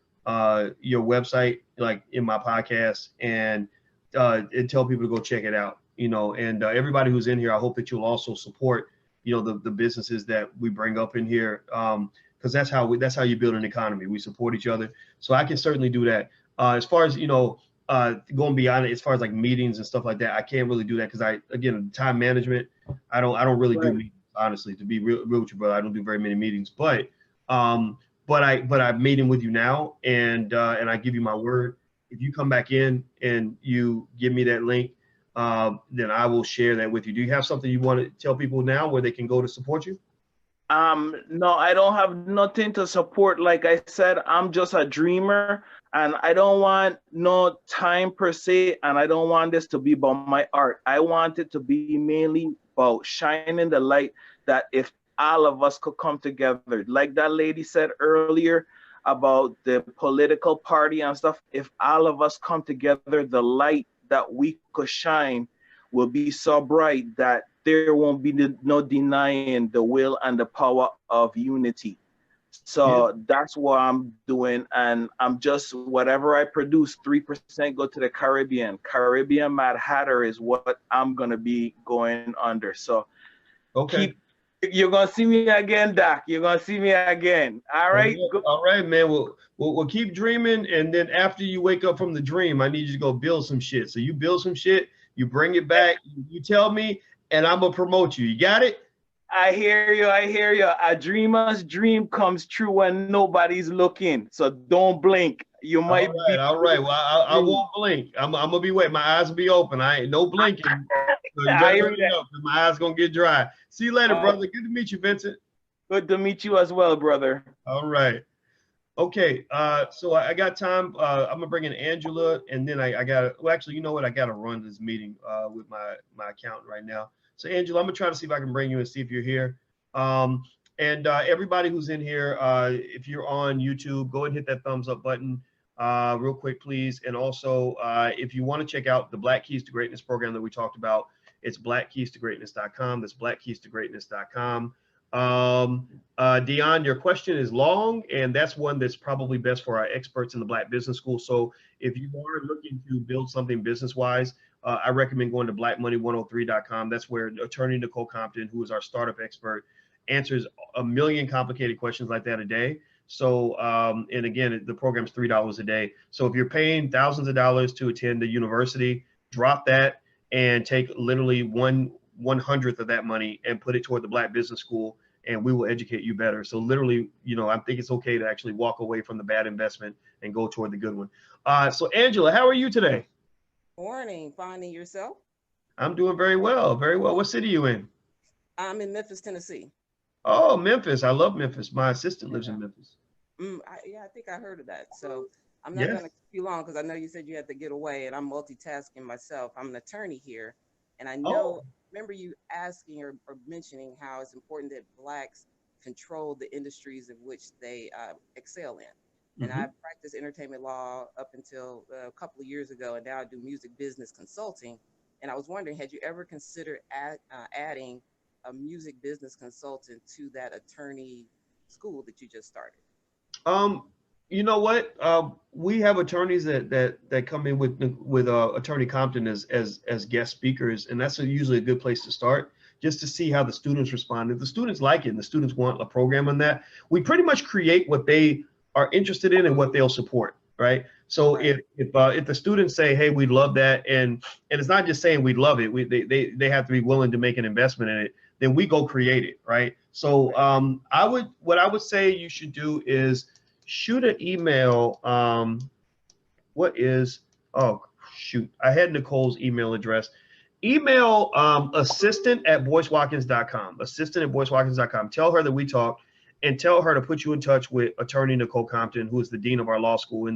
your website like in my podcast and tell people to go check it out, you know, and everybody who's in here, I hope that you'll also support, you know, the businesses that we bring up in here, because that's how you build an economy. We support each other. So I can certainly do that. As far as, you know, going beyond it, as far as like meetings and stuff like that, I can't really do that because again, time management, I don't really do meetings, honestly, to be real with you, brother. I don't do very many meetings, but I'm meeting with you now, and I give you my word. If you come back in and you give me that link, then I will share that with you. Do you have something you want to tell people now where they can go to support you? No, I don't have nothing to support. Like I said, I'm just a dreamer, and I don't want no time per se, and I don't want this to be about my art. I want it to be mainly about shining the light that if all of us could come together, like that lady said earlier about the political party and stuff, if all of us come together, the light that we could shine will be so bright that there won't be no denying the will and the power of unity. So that's what I'm doing. And I'm just, whatever I produce, 3% go to the Caribbean. Caribbean Mad Hatter is what I'm going to be going under. So you're going to see me again, Doc. You're going to see me again. All right. All right, man. We'll keep dreaming. And then after you wake up from the dream, I need you to go build some shit. So you build some shit, you bring it back, you tell me, and I'm going to promote you. You got it? I hear you. I hear you. A dreamer's dream comes true when nobody's looking. So don't blink. You might be. All right. Well, I won't blink. I'm going to be waiting. My eyes will be open. I ain't no blinking. So you better let me know, because my eyes going to get dry. See you later, brother. Good to meet you, Vincent. Good to meet you as well, brother. All right. Okay. So I got time. I'm going to bring in Angela, and then I got to, well, actually, you know what? I got to run this meeting with my accountant right now. So Angela, I'm gonna try to see if I can bring you and see if you're here. And everybody who's in here, if you're on YouTube, go and hit that thumbs up button real quick, please. And also, if you want to check out the Black Keys to Greatness program that we talked about, it's blackkeystogreatness.com. That's blackkeystogreatness.com. Dion, your question is long, and that's one that's probably best for our experts in the Black Business School. So if you are looking to build something business-wise, I recommend going to blackmoney103.com. That's where attorney Nicole Compton, who is our startup expert, answers a million complicated questions like that a day. So, and again, the program's $3 a day. So if you're paying thousands of dollars to attend the university, drop that and take literally 1/100th of that money and put it toward the Black Business School, and we will educate you better. So literally, you know, I think it's okay to actually walk away from the bad investment and go toward the good one. So Angela, how are you today? Morning, finding yourself? I'm doing very well, very well. What city are you in? I'm in Memphis, Tennessee. Oh, Memphis. I love Memphis. My assistant lives in Memphis. Yeah, I think I heard of that. So I'm not going to you long because I know you said you had to get away, and I'm multitasking myself. I'm an attorney here, and I know. Remember you asking or mentioning how it's important that Blacks control the industries in which they excel in. And I practiced entertainment law up until a couple of years ago, and now I do music business consulting. And I was wondering, had you ever considered adding a music business consultant to that attorney school that you just started? You know what? We have attorneys that come in with Attorney Compton as guest speakers, and that's usually a good place to start, just to see how the students respond. If the students like it and the students want a program on that, we pretty much create what they are interested in and what they'll support, right? So if the students say, hey, we love that, and it's not just saying we love it, they have to be willing to make an investment in it, then we go create it, right? So what I would say you should do is shoot an email. I had Nicole's email address. Email assistant@boycewatkins.com. Assistant@boycewatkins.com. Tell her that we talked, and tell her to put you in touch with attorney Nicole Compton, who is the dean of our law school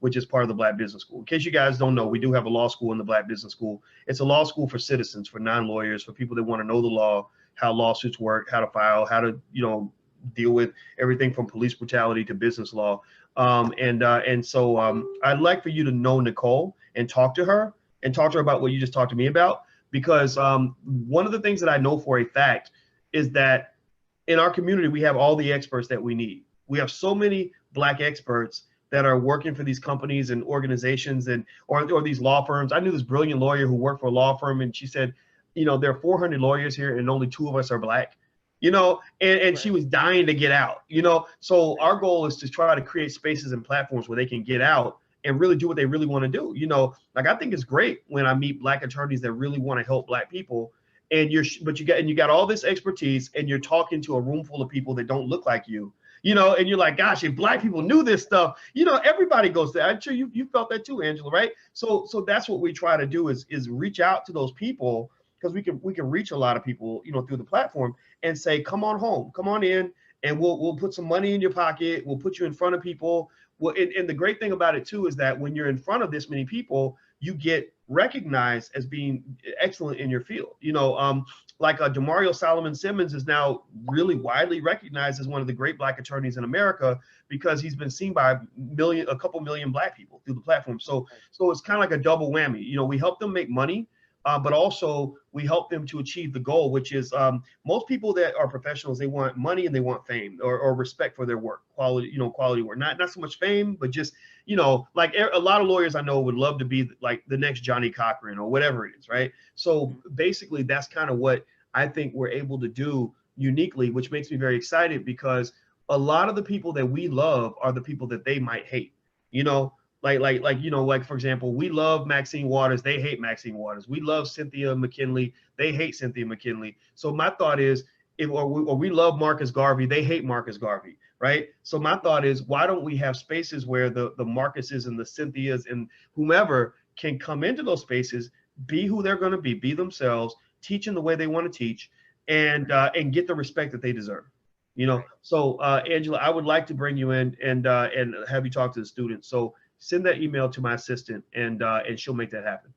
which is part of the Black Business School. In case you guys don't know, we do have a law school in the Black Business School. It's a law school for citizens, for non-lawyers, for people that want to know the law, how lawsuits work, how to file, how to deal with everything from police brutality to business law. So I'd like for you to know Nicole and talk to her about what you just talked to me about, because one of the things that I know for a fact is that in our community, we have all the experts that we need. We have so many Black experts that are working for these companies and organizations or these law firms. I knew this brilliant lawyer who worked for a law firm, and she said, there are 400 lawyers here and only 2 of us are Black. And she was dying to get out, so our goal is to try to create spaces and platforms where they can get out and really do what they really want to do. Like, I think it's great when I meet Black attorneys that really want to help Black people, and you got all this expertise, and you're talking to a room full of people that don't look like you, and you're like, gosh, if Black people knew this stuff, everybody goes there. I'm sure you felt that too, Angela, right? So that's what we try to do is reach out to those people, because we can reach a lot of people, through the platform, and say, come on home, come on in, and we'll put some money in your pocket. We'll put you in front of people. Well, and the great thing about it too is that when you're in front of this many people, you get recognized as being excellent in your field. Like Demario Solomon Simmons is now really widely recognized as one of the great Black attorneys in America, because he's been seen by a couple million Black people through the platform. So it's kind of like a double whammy. We help them make money, but also we help them to achieve the goal, which is most people that are professionals, they want money and they want fame or respect for their work, quality work. Not so much fame, but just, like a lot of lawyers I know would love to be like the next Johnny Cochran or whatever it is, right? So basically that's kind of what I think we're able to do uniquely, which makes me very excited, because a lot of the people that we love are the people that they might hate, Like for example, we love Maxine Waters. They hate Maxine Waters. We love Cynthia McKinley. They hate Cynthia McKinley. So my thought is, we love Marcus Garvey. They hate Marcus Garvey, right? So my thought is, why don't we have spaces where the Marcuses and the Cynthias and whomever can come into those spaces, be who they're going to be themselves, teach in the way they want to teach, and get the respect that they deserve. So Angela, I would like to bring you in and have you talk to the students. So send that email to my assistant, and she'll make that happen.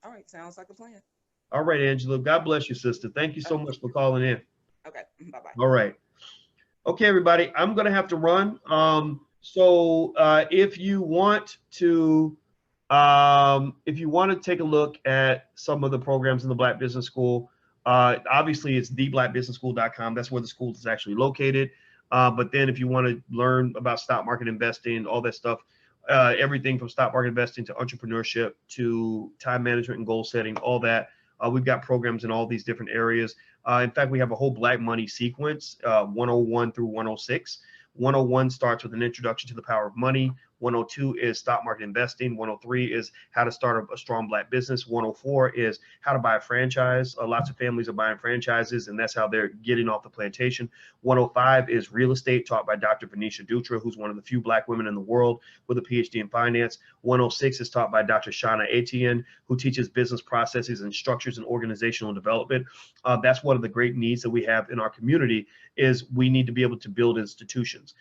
All right, sounds like a plan. All right, Angela. God bless you, sister. Thank you so much for calling in. Okay, bye-bye. All right. Okay, everybody, I'm going to have to run. So if you want to take a look at some of the programs in the Black Business School, obviously it's theblackbusinessschool.com. That's where the school is actually located. But then if you want to learn about stock market investing, all that stuff, everything from stock market investing to entrepreneurship to time management and goal setting, all that. We've got programs in all these different areas. In fact, we have a whole Black Money sequence, 101 through 106. 101 starts with an introduction to the power of money. 102 is stock market investing. 103 is how to start a strong Black business. 104 is how to buy a franchise. Lots of families are buying franchises, and that's how they're getting off the plantation. 105 is real estate, taught by Dr. Venetia Dutra, who's one of the few Black women in the world with a PhD in finance. 106 is taught by Dr. Shauna Etienne, who teaches business processes and structures and organizational development. That's one of the great needs that we have in our community, is we need to be able to build institutions.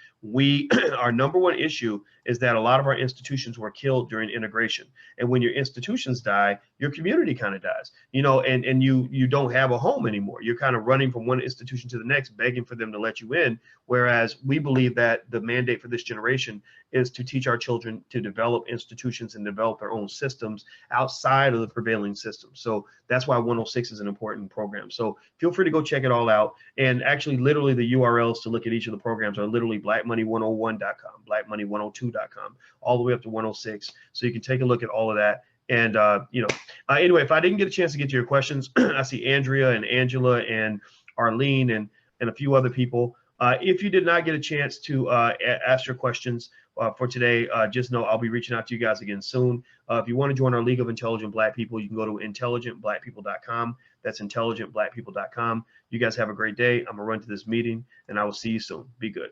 Our number one issue is that a lot of our institutions were killed during integration. And when your institutions die, your community kind of dies, and you don't have a home anymore. You're kind of running from one institution to the next, begging for them to let you in. Whereas we believe that the mandate for this generation is to teach our children to develop institutions and develop their own systems outside of the prevailing system. So that's why 106 is an important program. So feel free to go check it all out. And actually, literally the URLs to look at each of the programs are literally blackmoney101.com, blackmoney102.com, all the way up to 106. So you can take a look at all of that. And, anyway, if I didn't get a chance to get to your questions, I see Andrea and Angela and Arlene and a few other people. If you did not get a chance to ask your questions for today, just know I'll be reaching out to you guys again soon. If you want to join our League of Intelligent Black People, you can go to intelligentblackpeople.com. That's intelligentblackpeople.com. You guys have a great day. I'm going to run to this meeting, and I will see you soon. Be good.